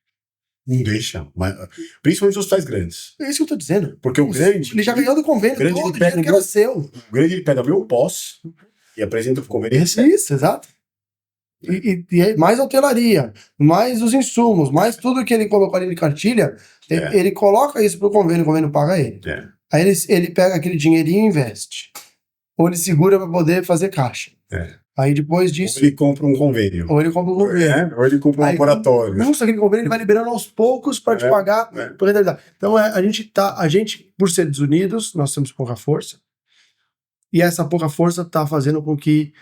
Não deixa, mas, principalmente os hospitais grandes. É isso que eu tô dizendo. Porque o grande, Ele já ganhou do convênio grande todo, o ele pega dinheiro que era seu. o grande ele pega meu pós e apresenta o convênio e recebe. Isso, exato. E aí, mais a hotelaria, mais os insumos, mais tudo que ele colocou ali de cartilha, ele coloca isso pro convênio, o convênio paga ele. É. Aí ele pega aquele dinheirinho e investe. Ou ele segura para poder fazer caixa. É. Aí depois disso. Ou ele compra um convênio. Ou ele compra um convênio. Ou ele compra um laboratório. Justo aquele convênio, ele vai liberando aos poucos para te pagar por rentabilidade. Então a gente, por seres unidos, nós temos pouca força. E essa pouca força está fazendo com que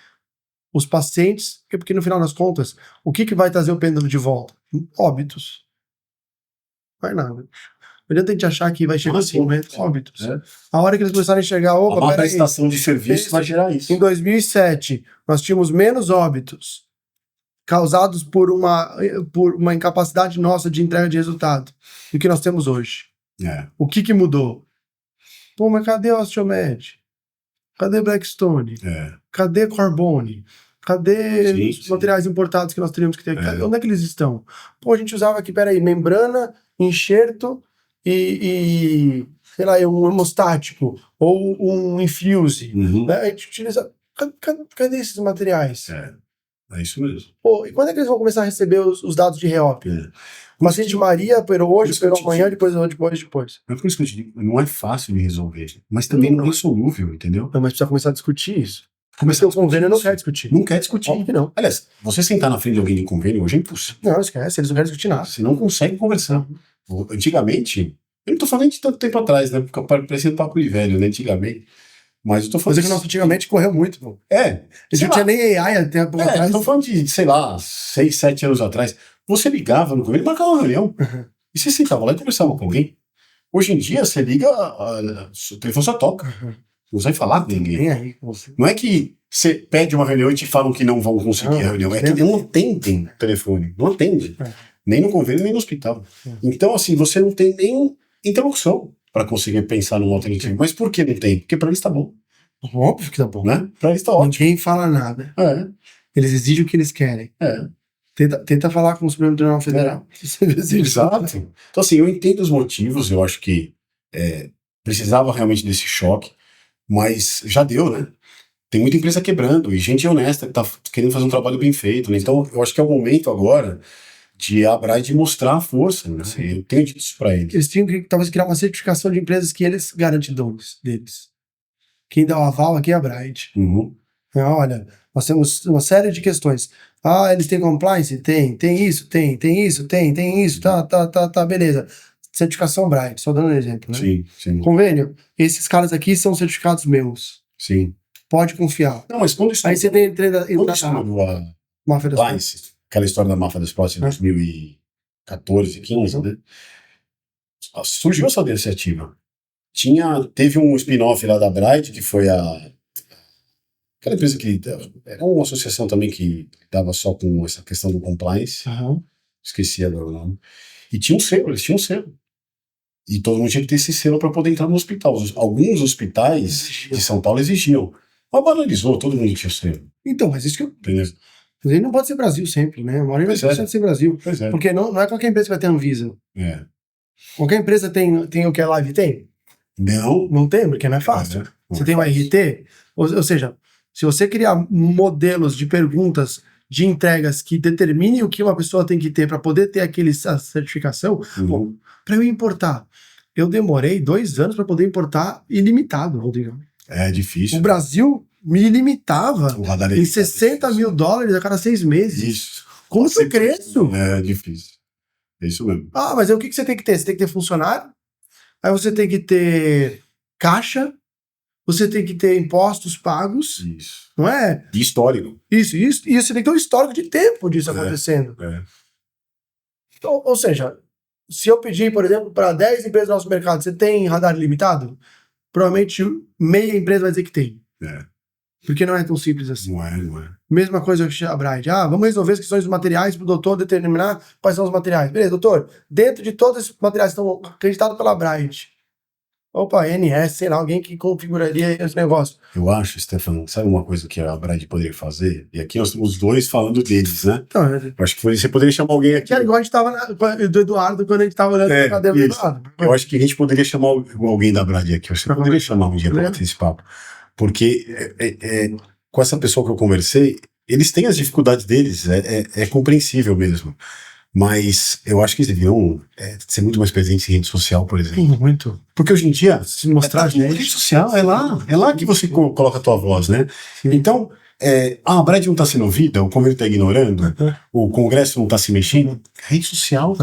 os pacientes, porque no final das contas, o que vai trazer o pêndulo de volta? Óbitos. Não vai nada. Não adianta a gente achar que vai chegar esse momento, óbitos. A hora que eles começarem a enxergar, a má prestação de serviço vai gerar isso. Em 2007, nós tínhamos menos óbitos causados por uma incapacidade nossa de entrega de resultado do que nós temos hoje. O que mudou? Pô, mas cadê o Osteomed? Cadê Blackstone? Cadê Carbone? Cadê os materiais importados que nós teríamos que ter? Onde é que eles estão? Pô, a gente usava aqui, peraí, membrana, enxerto e sei lá, um hemostático ou um infuse. Né? A gente utiliza... Cadê esses materiais? É isso mesmo. Pô, e quando é que eles vão começar a receber os dados de reop? O paciente Maria operou hoje, operou amanhã, depois. É por isso que eu te digo, não é fácil de resolver, mas também não é insolúvel, entendeu? Não, mas precisa começar a discutir isso. Porque o convênio não quer discutir. Não quer discutir. Óbvio que não. Aliás, você sentar na frente de alguém de convênio hoje é impossível. Não, esquece, eles não querem discutir nada. Você não consegue conversar. Antigamente, eu não tô falando de tanto tempo atrás, né? Porque parecendo papo de velho, né? Antigamente. Mas eu tô falando. Mas é que o nosso antigamente correu muito, pô. A gente não tinha nem AI até atrás. Eu tô falando de, sei lá, 6, 7 anos atrás. Você ligava no convênio e marcava uma reunião. E você sentava lá e conversava com alguém. Hoje em dia, você liga, o telefone só toca. Não vai falar com ninguém. Nem aí, você. Não é que você pede uma reunião e te falam que não vão conseguir a reunião. É que não atendem o telefone. Não atende. Nem no convênio, nem no hospital. Então, assim, você não tem nem interlocução para conseguir pensar numa alternativa. Mas por que não tem? Porque para eles tá bom. Óbvio que tá bom. Né? Para eles tá ótimo. Ninguém fala nada. Eles exigem o que eles querem. Tenta falar com o Supremo Tribunal Federal. Exato. Então, assim, eu entendo os motivos. Eu acho que precisava realmente desse choque. Mas já deu, né? Tem muita empresa quebrando e gente honesta que tá querendo fazer um trabalho bem feito, né? Então, eu acho que é o momento agora de abrir e de mostrar a força, né? Eu tenho dito isso para eles. Eles tinham que talvez criar uma certificação de empresas que eles garantem donos deles. Quem dá o aval aqui é a Bright. Olha, nós temos uma série de questões. Eles têm compliance? Tem isso, tem isso, tem isso, tá, beleza. Certificação Bright, só dando um exemplo, né? Sim. Convênio, esses caras aqui são certificados meus. Sim. Pode confiar. Não, mas quando isso... Aí você tem máfia das Provas, aquela história da máfia das Provas em 2014, 15, né? Surgiu essa iniciativa. Teve um spin-off lá da Bright, que foi aquela empresa que era uma associação também que dava só com essa questão do compliance. Esqueci agora o nome. E tinha um selo, eles tinham um selo. E todo mundo tinha que ter esse selo para poder entrar no hospital. Alguns hospitais de São Paulo exigiam. Mas banalizou, todo mundo tinha selo. Então, mas isso que eu... Entendeu? Mas aí não pode ser Brasil sempre, né? Uma hora vai ser Brasil. Pois é. Porque não é qualquer empresa que vai ter Anvisa. É. Qualquer empresa tem o que a Live tem? Não. Não tem, porque não é fácil. Você tem um RT, ou seja, se você criar modelos de perguntas de entregas que determinem o que uma pessoa tem que ter para poder ter a certificação, para eu importar, eu demorei 2 anos para poder importar ilimitado, Rodrigo. É difícil. O Brasil me limitava em $60 mil a cada 6 meses. Isso. Como que eu cresço? É difícil. É isso mesmo. Ah, mas aí o que você tem que ter? Você tem que ter funcionário, aí você tem que ter caixa, você tem que ter impostos pagos. Isso. Não é? E histórico. Isso. E você tem que ter um histórico de tempo disso acontecendo. Então, ou seja, se eu pedir, por exemplo, para 10 empresas do nosso mercado, você tem radar ilimitado? Provavelmente meia empresa vai dizer que tem. Porque não é tão simples assim. Não é. Mesma coisa que a Bright. Vamos resolver as questões dos materiais para o doutor determinar quais são os materiais. Beleza, doutor. Dentro de todos esses materiais que estão acreditados pela Bright. Opa, NS, sei lá, alguém que configuraria esse negócio. Eu acho, Stefano, sabe uma coisa que a Bright poderia fazer? E aqui nós estamos os dois falando deles, né? Então, eu acho que você poderia chamar alguém aqui. Que era igual a gente tava do Eduardo quando a gente tava olhando pra cadeira do Eduardo. Eu acho que a gente poderia chamar alguém da Bright aqui. Você poderia chamar um dia para bater esse papo. Porque com essa pessoa que eu conversei, eles têm as dificuldades deles, é compreensível mesmo. Mas eu acho que eles deviam ser muito mais presentes em rede social, por exemplo. Muito. Porque hoje em dia, se mostrar rede social, é lá que você coloca a tua voz, né? Sim. Então, a Bright não está sendo ouvida, o governo está ignorando, o Congresso não está se mexendo. Rede social,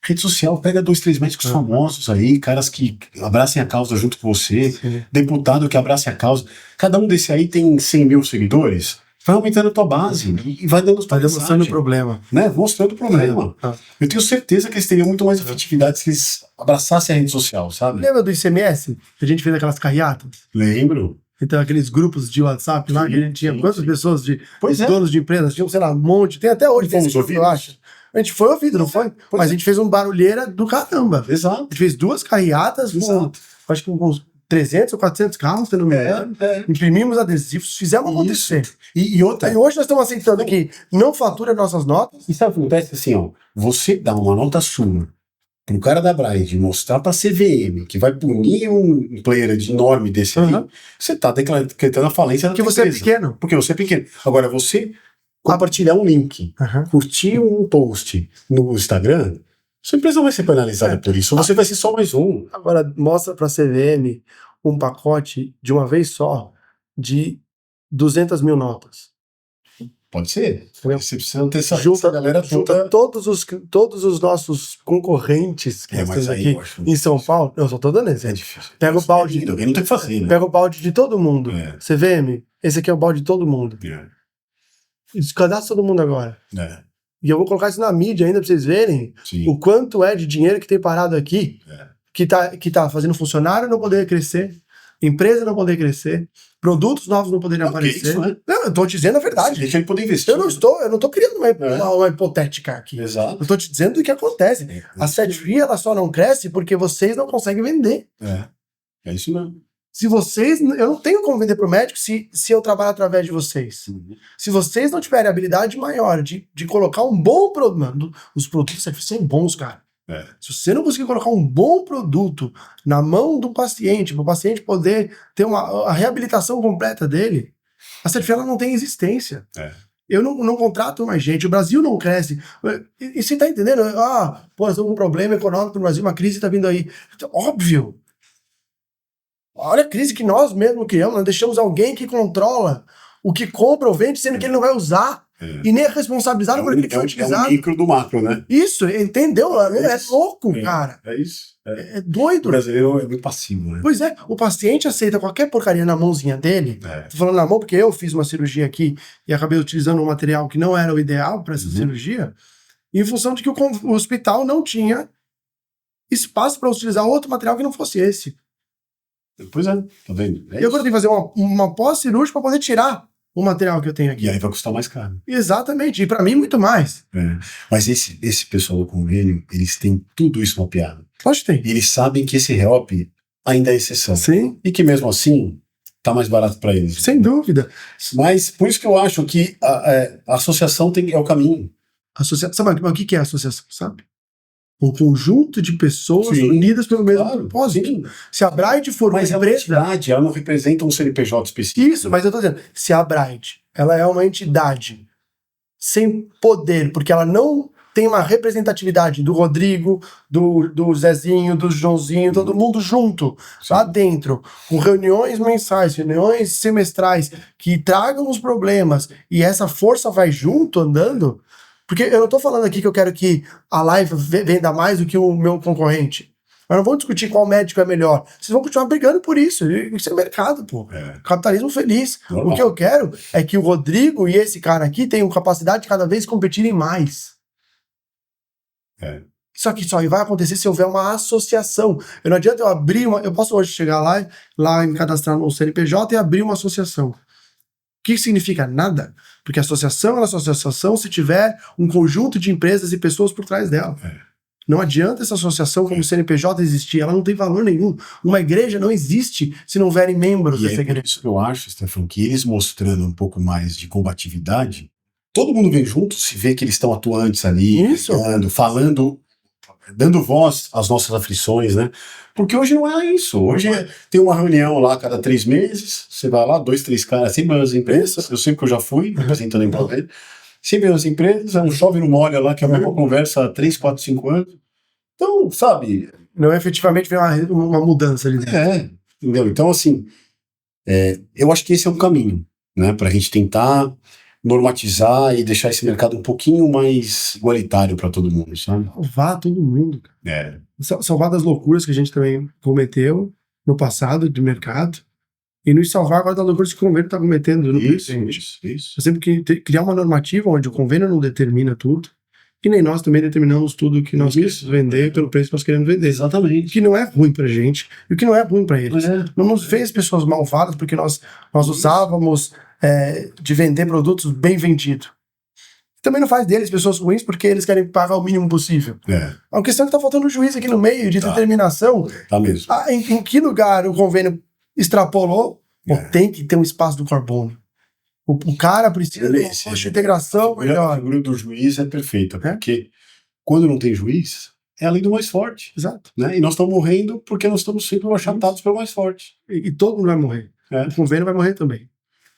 Rede social, pega 2, 3 médicos famosos aí, caras que abracem a causa junto com você, deputado que abracem a causa. Cada um desse aí tem 100 mil seguidores. Vai aumentando a tua base e vai dando vai demonstrando o problema. Né? Mostrando o problema. Eu tenho certeza que eles teriam muito mais efetividade se eles abraçassem a rede social, sabe? Lembra do ICMS? Que a gente fez aquelas carreatas? Lembro. Então, aqueles grupos de WhatsApp lá, que a gente tinha quantas pessoas donos de empresas? Tinham, sei lá, um monte. Tem até hoje, eu acho. A gente foi ouvido, não foi? Mas a gente fez um barulheira do caramba. Exato. A gente fez 2 carreatas, acho que uns 300 ou 400 carros, se não me engano. Imprimimos adesivos, fizemos acontecer. E outra. E hoje nós estamos aceitando que não fatura nossas notas. E sabe o que acontece assim, ó? Você dá uma nota sua pro cara da Bright mostrar pra CVM que vai punir um player enorme desse aí, você tá decretando a falência da Porque você é pequeno. Porque você é pequeno. Agora, você compartilhar um link, curtir um post no Instagram, sua empresa não vai ser penalizada por isso. Você vai ser só mais um. Agora, mostra pra CVM um pacote de uma vez só de 200 mil notas. Pode ser. Você precisa ter essa galera junta todos os nossos concorrentes que estão aqui em São Paulo. Eu só tô dando exemplo. É difícil. Pega o balde. Alguém não tem que fazer, né? Pega o balde de todo mundo. CVM, esse aqui é o balde de todo mundo. Cadastra todo mundo agora. E eu vou colocar isso na mídia ainda pra vocês verem o quanto é de dinheiro que tem parado aqui, que tá fazendo funcionário não poder crescer, empresa não poder crescer, produtos novos não poderem aparecer. Isso, né? Não, eu tô te dizendo a verdade. Deixa ele poder investir. Eu não tô criando uma hipotética aqui. Exato. Eu tô te dizendo o que acontece. A Set-Free, ela só não cresce porque vocês não conseguem vender. É isso mesmo. Se vocês... Eu não tenho como vender pro médico se eu trabalhar através de vocês. Se vocês não tiverem habilidade maior de colocar um bom produto... Os produtos são bons, cara. Se você não conseguir colocar um bom produto na mão do paciente, para o paciente poder ter a reabilitação completa dele, a Set-Free não tem existência. Eu não contrato mais gente, o Brasil não cresce. E você tá entendendo? Nós estamos com um problema econômico no Brasil, uma crise está vindo aí. Óbvio. Olha a crise que nós mesmos criamos, nós deixamos alguém que controla o que compra ou vende, sendo que ele não vai usar. E nem é responsabilizado por aquilo que foi utilizado. É o micro do macro, né? Isso, entendeu? É louco, cara. É isso. É doido. O brasileiro é muito passivo, né? Pois é, o paciente aceita qualquer porcaria na mãozinha dele. Tô falando na mão porque eu fiz uma cirurgia aqui e acabei utilizando um material que não era o ideal para essa cirurgia, em função de que o hospital não tinha espaço para utilizar outro material que não fosse esse. Pois é, tá vendo? E agora tem que fazer uma pós-cirúrgica para poder tirar o material que eu tenho aqui. E aí vai custar mais caro. Exatamente, e para mim muito mais. Mas esse pessoal do convênio, eles têm tudo isso mapeado. Pode ter. E eles sabem que esse help ainda é exceção. Sim. E que mesmo assim, tá mais barato para eles. Sem dúvida. Mas por isso que eu acho que a associação é o caminho. Sabe o que é a associação, sabe? Um conjunto de pessoas unidas pelo mesmo propósito. Sim. Se a Bright for uma empresa... Mas é uma entidade, ela não representa um CNPJ específico. Isso, mas eu tô dizendo, se a Bright, ela é uma entidade sem poder, porque ela não tem uma representatividade do Rodrigo, do Zezinho, do Joãozinho, todo mundo junto, lá dentro, com reuniões mensais, reuniões semestrais, que tragam os problemas, e essa força vai junto, andando... Porque eu não tô falando aqui que eu quero que a live venda mais do que o meu concorrente. Mas não vamos discutir qual médico é melhor. Vocês vão continuar brigando por isso. Isso é mercado, pô. Capitalismo feliz. O que eu quero é que o Rodrigo e esse cara aqui tenham capacidade de cada vez competirem mais. Só que isso aí vai acontecer se houver uma associação. Não adianta eu abrir uma... Eu posso hoje chegar lá e me cadastrar no CNPJ e abrir uma associação. O que significa? Nada. Porque a associação é uma associação se tiver um conjunto de empresas e pessoas por trás dela. Não adianta essa associação como CNPJ existir, ela não tem valor nenhum. Uma igreja não existe se não houverem membros dessa igreja. Isso que eu acho, Stefan, que eles mostrando um pouco mais de combatividade, todo mundo vem junto, se vê que eles estão atuantes ali, falando, dando voz às nossas aflições, né? Porque hoje não é isso. Hoje tem uma reunião lá a cada 3 meses, você vai lá, 2, 3 caras, sempre nas empresas, eu sei que eu já fui, representando a empresa, sempre nas empresas, é um chove no molha lá, que é a mesma conversa há 3, 4, 5 anos. Então, sabe... Não efetivamente vem uma mudança ali dentro. Entendeu? Então, assim, eu acho que esse é um caminho, né? Pra gente tentar normatizar e deixar esse mercado um pouquinho mais igualitário para todo mundo, sabe? Salvar todo mundo, cara. Salvar das loucuras que a gente também cometeu no passado de mercado e nos salvar agora das loucuras que o convênio está cometendo no presente. Isso. Eu sempre que criar uma normativa onde o convênio não determina tudo e nem nós também determinamos tudo que nós queremos vender pelo preço que nós queremos vender. Exatamente. O que não é ruim pra gente e o que não é ruim pra eles. Não nos fez pessoas malvadas porque nós usávamos de vender produtos bem vendidos. Também não faz deles pessoas ruins porque eles querem pagar o mínimo possível. A questão é que tá faltando um juiz aqui no meio de determinação. Tá mesmo. Em que lugar o convênio extrapolou? Tem que ter um espaço do carbono. O cara precisa de integração melhor. A figura do juiz é perfeita, porque quando não tem juiz, é a lei do mais forte. Exato. Né? E nós estamos morrendo porque nós estamos sendo achatados pelo mais forte. E todo mundo vai morrer. O convênio vai morrer também.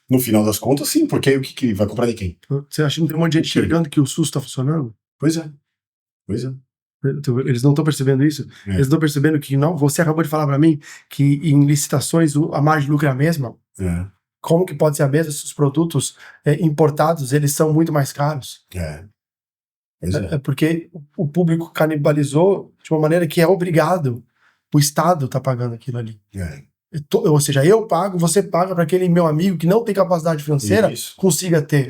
No final das contas, sim, porque aí o que vai comprar de quem? Você acha que não tem um monte de gente enxergando que o SUS está funcionando? Pois é. Eles não estão percebendo isso? Eles estão percebendo que não? Você acabou de falar para mim que em licitações a margem de lucro é a mesma? Como que pode ser a mesma se os produtos importados eles são muito mais caros? É porque o público canibalizou de uma maneira que é obrigado. O Estado está pagando aquilo ali. Ou seja, eu pago, você paga para aquele meu amigo que não tem capacidade financeira consiga ter.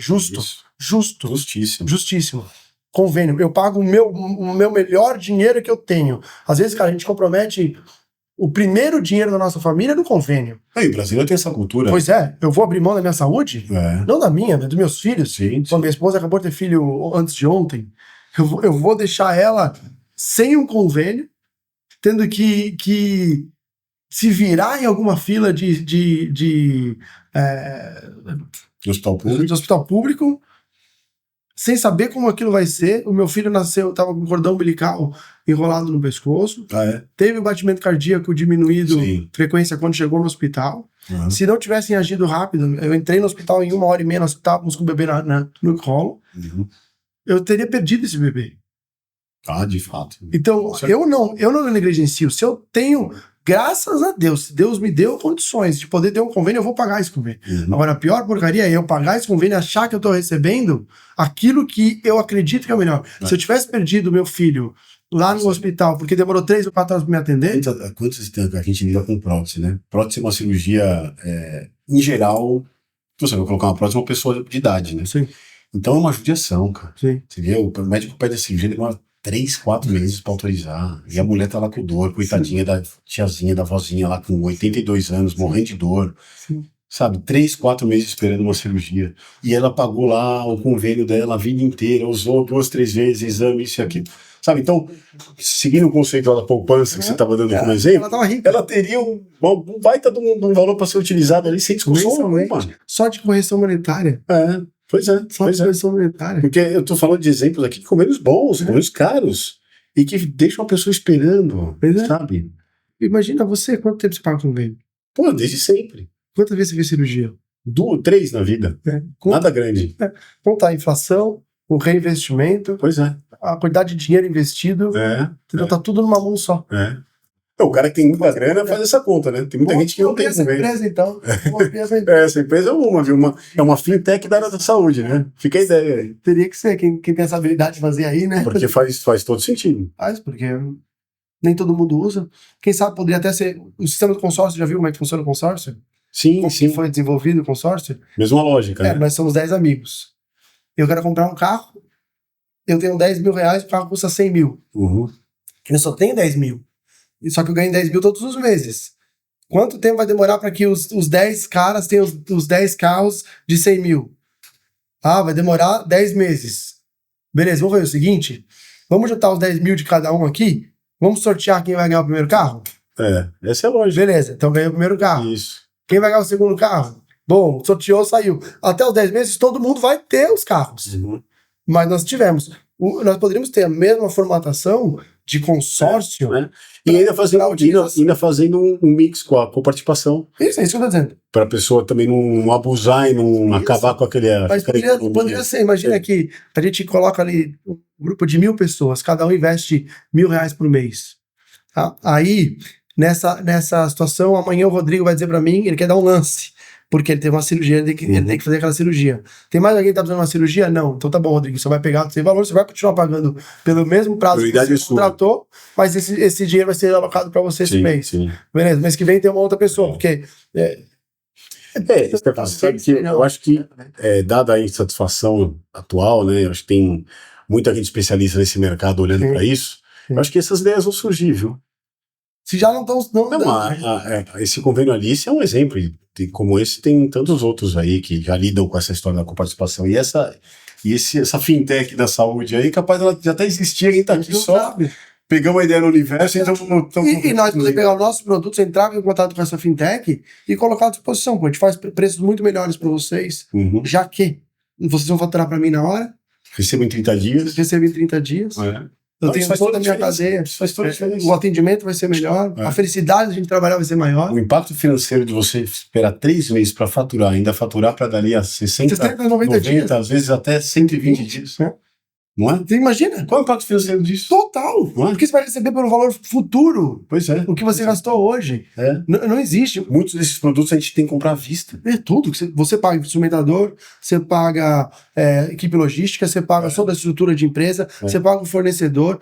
Justíssimo. Convênio. Eu pago o meu melhor dinheiro que eu tenho. Às vezes, cara, a gente compromete o primeiro dinheiro da nossa família no convênio. O Brasil tem essa cultura. Pois é. Eu vou abrir mão da minha saúde? Não da minha, dos meus filhos. Quando minha esposa acabou de ter filho antes de ontem, eu vou deixar ela sem um convênio, tendo que se virar em alguma fila de hospital público, sem saber como aquilo vai ser. O meu filho nasceu, estava com cordão umbilical enrolado no pescoço, teve o batimento cardíaco diminuído, frequência quando chegou no hospital. Se não tivessem agido rápido, eu entrei no hospital em 1h30, nós estávamos com o bebê no colo, eu teria perdido esse bebê. De fato. Então, eu não negligencio. Se eu tenho... Graças a Deus, se Deus me deu condições de poder ter um convênio, eu vou pagar esse convênio. Agora, a pior porcaria é eu pagar esse convênio e achar que eu estou recebendo aquilo que eu acredito que é o melhor. Se eu tivesse perdido meu filho lá no hospital, porque demorou 3 ou 4 horas para me atender... Quantos a gente lida com prótese, né? Prótese é uma cirurgia, em geral, você vai colocar uma prótese uma pessoa de idade, né? Sim. Então é uma judiação, cara. Sim. Você vê, o médico pede a cirurgia, demora 3, 4 meses pra autorizar. E a mulher tá lá com dor, coitadinha da tiazinha, da vozinha lá com 82 anos, morrendo de dor. sabe, 3, 4 meses esperando uma cirurgia. E ela pagou lá o convênio dela a vida inteira, usou 2, 3 vezes, exame, isso e aquilo. Sabe, então, seguindo o conceito da poupança que você estava dando como exemplo, ela tava rica. ela teria um baita de um valor para ser utilizado ali sem discussão alguma. Só de correção monetária. Pois é. Só de correção monetária. Porque eu tô falando de exemplos aqui de convênios bons, convênios caros, e que deixam a pessoa esperando, sabe? Imagina você, quanto tempo você paga convênio? Pô, desde sempre. Quantas vezes você fez cirurgia? 3 na vida. Nada grande. Contar a inflação, o reinvestimento. Pois é. A quantidade de dinheiro investido. Então tá tudo numa mão só. O cara que tem muita grana faz essa conta, né? Tem muita gente que não tem essa convênio. Empresa, então. Essa empresa é uma fintech da área da saúde, né? Fica a ideia aí. Teria que ser, quem tem essa habilidade de fazer aí, né? Porque faz todo sentido. Porque nem todo mundo usa. Quem sabe poderia até ser... O sistema do consórcio, já viu como é que funciona o consórcio? Sim. Foi desenvolvido o consórcio? Mesma lógica, né? Nós somos 10 amigos. Eu quero comprar um carro, eu tenho 10 mil reais, o carro custa 100 mil. Eu só tenho 10 mil. Só que eu ganho 10 mil todos os meses. Quanto tempo vai demorar para que os 10 caras tenham os 10 carros de 100 mil? Vai demorar 10 meses. Beleza, vamos fazer o seguinte? Vamos juntar os 10 mil de cada um aqui? Vamos sortear quem vai ganhar o primeiro carro? Essa é a lógica. Beleza, então ganhei o primeiro carro. Isso. Quem vai ganhar o segundo carro? Bom, sorteou, saiu. Até os 10 meses todo mundo vai ter os carros. Mas nós tivemos. Nós poderíamos ter a mesma formatação de consórcio. E ainda fazendo um mix com a participação. Isso que eu tô dizendo. Para a pessoa também não abusar e não acabar com aquele... Mas poderia ser, imagina que a gente coloca ali um grupo de 1.000 pessoas, cada um investe R$1.000 por mês. Tá? Aí, nessa situação, amanhã o Rodrigo vai dizer para mim, ele quer dar um lance, porque ele teve uma cirurgia, ele tem que fazer aquela cirurgia. Tem mais alguém que tá fazendo uma cirurgia? Não. Então tá bom, Rodrigo, você vai pegar o seu valor, você vai continuar pagando pelo mesmo prazo que você contratou, mas esse dinheiro vai ser alocado para você esse mês. Beleza, mês que vem tem uma outra pessoa, porque... eu acho que, dada a insatisfação atual, né, eu acho que tem muita gente especialista nesse mercado olhando para isso, eu acho que essas ideias vão surgir, viu? Se já não estão... Esse convênio Alice é um exemplo, e como esse tem tantos outros aí que já lidam com essa história da coparticipação, e essa fintech da saúde aí, capaz ela já até existia, quem tá aqui só... Pegamos a ideia no universo, então... E nós podemos pegar o nosso produto, entrar em contato com essa fintech e colocar à disposição. A gente faz preços muito melhores para vocês, já que vocês vão faturar para mim na hora. Recebo em 30 dias. Recebo em 30 dias. Eu tenho toda a minha cadeia. O atendimento vai ser melhor. A felicidade de a gente trabalhar vai ser maior. O impacto financeiro de você esperar 3 meses para faturar, ainda faturar para dali a 60, 90 dias. Às vezes até 120 dias. Não é? Você imagina? Qual é o impacto financeiro disso? Total! Porque você vai receber pelo valor futuro. Pois é. O que você gastou hoje. Não existe. Muitos desses produtos a gente tem que comprar à vista. Tudo. Você paga instrumentador, você paga equipe logística, você paga toda a estrutura de empresa, você paga o fornecedor.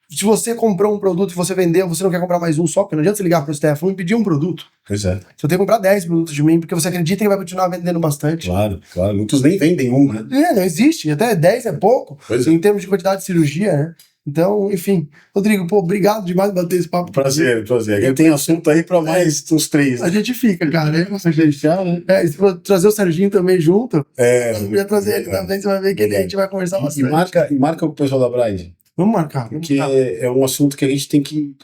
Se você comprou um produto e você vendeu, você não quer comprar mais um só, porque não adianta você ligar para o Stefano e pedir um produto. Pois é. Você tem que comprar 10 produtos de mim, porque você acredita que vai continuar vendendo bastante. Claro. Muitos nem vendem um, né? Não existe. Até 10 é pouco, em termos de quantidade de cirurgia, né? Então, enfim. Rodrigo, obrigado demais por bater esse papo. Prazer. Quem tem assunto aí para mais uns 3. A gente fica, cara. Se for trazer o Serginho também junto, eu ia trazer ele também, você vai ver que a gente vai conversar bastante. E marca com o pessoal da Bride. Vamos marcar. Porque é um assunto que a gente tem que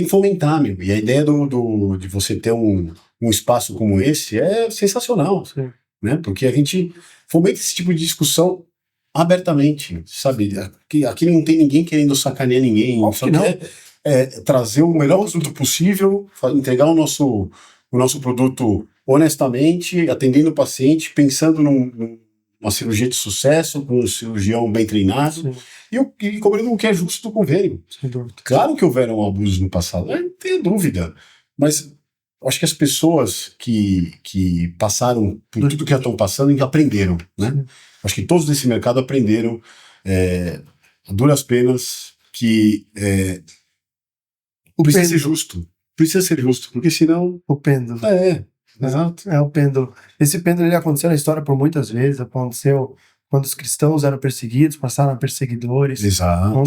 fomentar, meu. E a ideia de você ter um espaço como esse é sensacional. Né? Porque a gente fomenta esse tipo de discussão abertamente, sabe? Aqui não tem ninguém querendo sacanear ninguém. Só quer trazer o melhor produto possível, entregar o nosso produto honestamente, atendendo o paciente, pensando numa cirurgia de sucesso, com um cirurgião bem treinado. E cobrando o que é justo do convênio. Claro que houveram abusos no passado, não tenho dúvida. Mas acho que as pessoas que passaram por tudo que já estão passando aprenderam, né? Acho que todos nesse mercado aprenderam a duras penas que precisa ser justo. Precisa ser justo, porque senão... O pêndulo. Exato. O pêndulo. Esse pêndulo ele aconteceu na história por muitas vezes, aconteceu... Quando os cristãos eram perseguidos, passaram a perseguidores. Exato.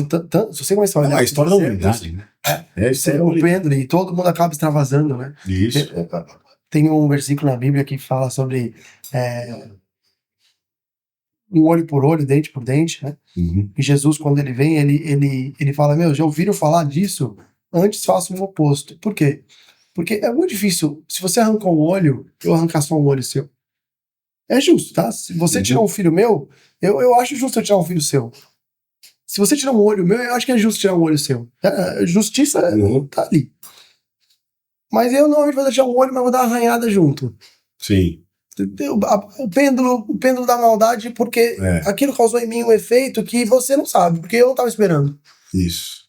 Se você começar a olhar... a história da humanidade, né? O pêndulo, e todo mundo acaba extravasando, né? Isso. Tem um versículo na Bíblia que fala sobre um olho por olho, dente por dente, né? Uhum. E Jesus, quando ele vem, ele fala, já ouviram falar disso? Antes façam o oposto. Por quê? Porque é muito difícil, se você arrancar um olho, eu arrancar só um olho seu. É justo, tá? Se você tirar um filho meu, eu acho justo eu tirar um filho seu. Se você tirar um olho meu, eu acho que é justo tirar um olho seu. Justiça tá ali. Mas eu normalmente vou tirar um olho, mas vou dar uma arranhada junto. Sim. O pêndulo da maldade, porque aquilo causou em mim um efeito que você não sabe, porque eu não estava esperando. Isso.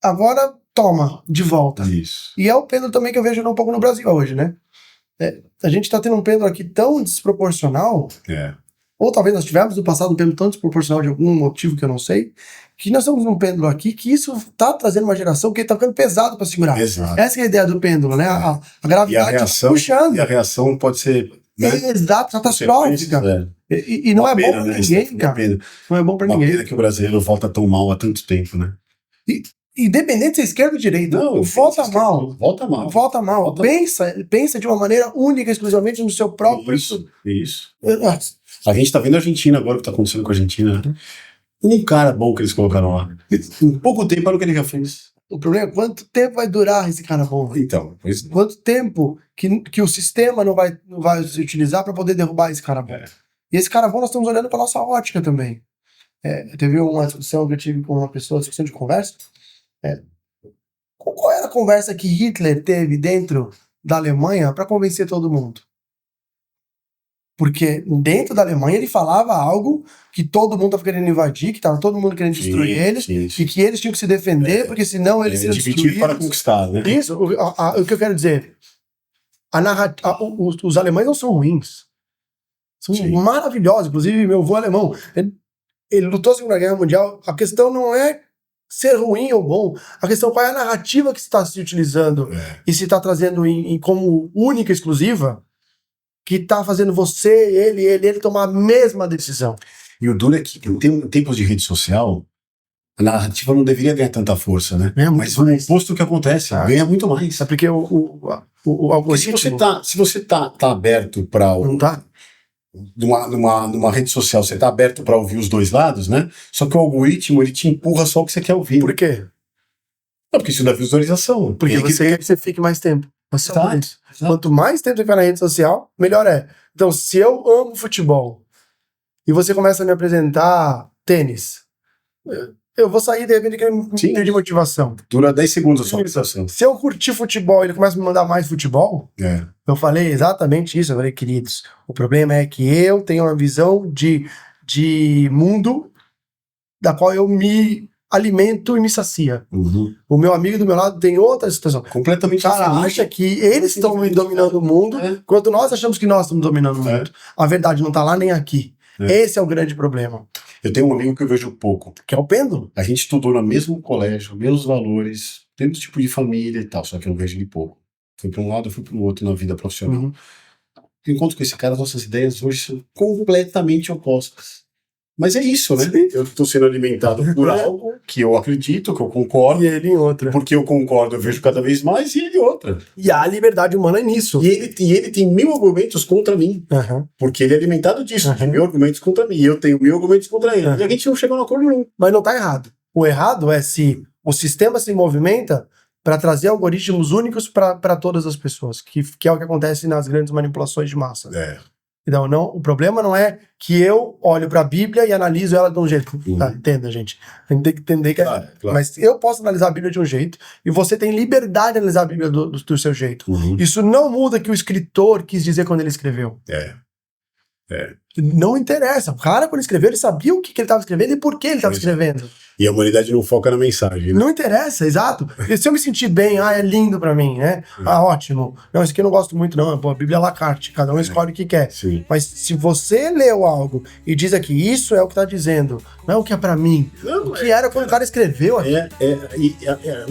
Agora, toma, de volta. Isso. E é o pêndulo também que eu vejo um pouco no Brasil hoje, né? A gente está tendo um pêndulo aqui tão desproporcional, ou talvez nós tivemos no passado um pêndulo tão desproporcional de algum motivo que eu não sei, que nós estamos num pêndulo aqui que isso está trazendo uma geração que está ficando pesado para segurar. Exato. Essa é a ideia do pêndulo, né? A gravidade está puxando. E a reação pode ser... Exato, catastrófica. E não é bom pra ninguém, cara. Não é bom pra ninguém. Uma pena que o brasileiro volta tão mal há tanto tempo, né? Independente se é esquerda ou direita, volta mal. Volta mal. Pensa de uma maneira única, exclusivamente no seu próprio... Isso. A gente tá vendo a Argentina agora, o que tá acontecendo com a Argentina. Um cara bom que eles colocaram lá. Em pouco tempo, olha o que ele já fez. O problema é quanto tempo vai durar esse cara bom. Então, quanto tempo que o sistema não vai se utilizar para poder derrubar esse cara bom. E esse cara bom nós estamos olhando para nossa ótica também. Teve uma discussão que eu tive com uma pessoa, discussão de conversa. Qual era a conversa que Hitler teve dentro da Alemanha para convencer todo mundo? Porque dentro da Alemanha ele falava algo que todo mundo estava querendo invadir, que estava todo mundo querendo destruir eles, e que eles tinham que se defender, porque senão eles seriam destruídos. Para conquistar, né? Isso, o que eu quero dizer, os alemães não são ruins, são maravilhosos. Inclusive meu avô alemão, ele lutou a Segunda Guerra Mundial. A questão não é ser ruim ou bom, a questão é qual é a narrativa que se está se utilizando e se está trazendo como única, exclusiva, que tá fazendo você, ele tomar a mesma decisão. E o duro é que em tempos de rede social, a narrativa não deveria ganhar tanta força, né? Mas o oposto que acontece, ganha muito mais. É porque o algoritmo... Se você tá aberto para... Não tá? Numa rede social, você tá aberto para ouvir os dois lados, né? Só que o algoritmo, ele te empurra só o que você quer ouvir. Por quê? Não, porque isso dá visualização. Porque você quer que você fique mais tempo. Exato. Quanto mais tempo você ficar na rede social, melhor é. Então, se eu amo futebol e você começa a me apresentar tênis, eu vou sair de repente de motivação. Dura 10 segundos a sua motivação. Se eu curtir futebol e ele começa a me mandar mais futebol, eu falei exatamente isso. Eu falei, queridos, o problema é que eu tenho uma visão de mundo da qual eu me alimento e me sacia. O meu amigo do meu lado tem outra situação. Completamente diferente. O cara acha que eles estão dominando o mundo, enquanto nós achamos que nós estamos dominando o mundo. A verdade não está lá nem aqui. Esse é o grande problema. Eu tenho um amigo que eu vejo pouco. Que é o pêndulo. A gente estudou no mesmo colégio, mesmos valores, mesmo tipo de família e tal, só que eu vejo ele pouco. Fui para um lado, eu fui para o outro na vida profissional. Enquanto com esse cara, nossas ideias hoje são completamente opostas. Mas é isso, né? Eu estou sendo alimentado por algo que eu acredito, que eu concordo. E ele em outra. Porque eu concordo, eu vejo cada vez mais, e ele em outra. E a liberdade humana é nisso. E ele tem 1000 argumentos contra mim. Porque ele é alimentado disso, de 1000 argumentos contra mim. E eu tenho 1000 argumentos contra ele. E a gente não chega a um acordo nenhum. Mas não está errado. O errado é se o sistema se movimenta para trazer algoritmos únicos para todas as pessoas, que é o que acontece nas grandes manipulações de massa. Então, o problema não é que eu olho para a Bíblia e analiso ela de um jeito. Entenda, gente. A gente tem que entender que claro. Mas eu posso analisar a Bíblia de um jeito e você tem liberdade de analisar a Bíblia do seu jeito. Isso não muda o que o escritor quis dizer quando ele escreveu. Não interessa. O cara, quando escreveu, ele sabia o que ele estava escrevendo e por que ele estava escrevendo. E a humanidade não foca na mensagem, né? Não interessa, exato. E se eu me sentir bem, é lindo pra mim, né? Ótimo. Não, isso aqui eu não gosto muito, não. Pô, a Bíblia é à la carte, cada um escolhe o que quer. Mas se você leu algo e diz aqui, isso é o que tá dizendo, não é o que é pra mim. O que era quando o cara escreveu aqui.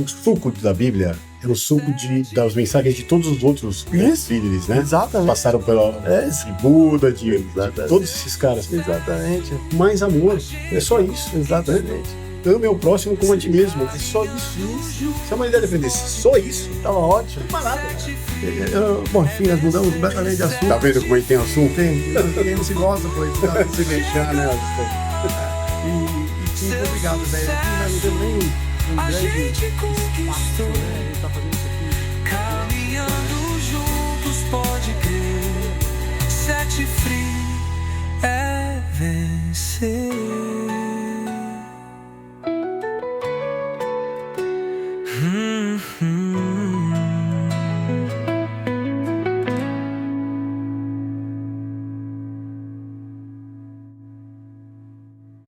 O suco da Bíblia é o suco das mensagens de todos os outros líderes, né? Exatamente. Passaram de Buda, de todos esses caras. Exatamente. Mais amor. É só isso. Exatamente. ame ao próximo como a ti mesmo. É só isso. Se a humanidade aprendesse só isso, Tava ótimo. parado. Bom, enfim, nós mudamos completamente de assunto. Tá vendo como a gente tem assunto? Tem, ninguém não se gosta, pô. Tá? Se deixar, né? E Kim, obrigado, velho. Aqui não deu nem um grande espaço, né?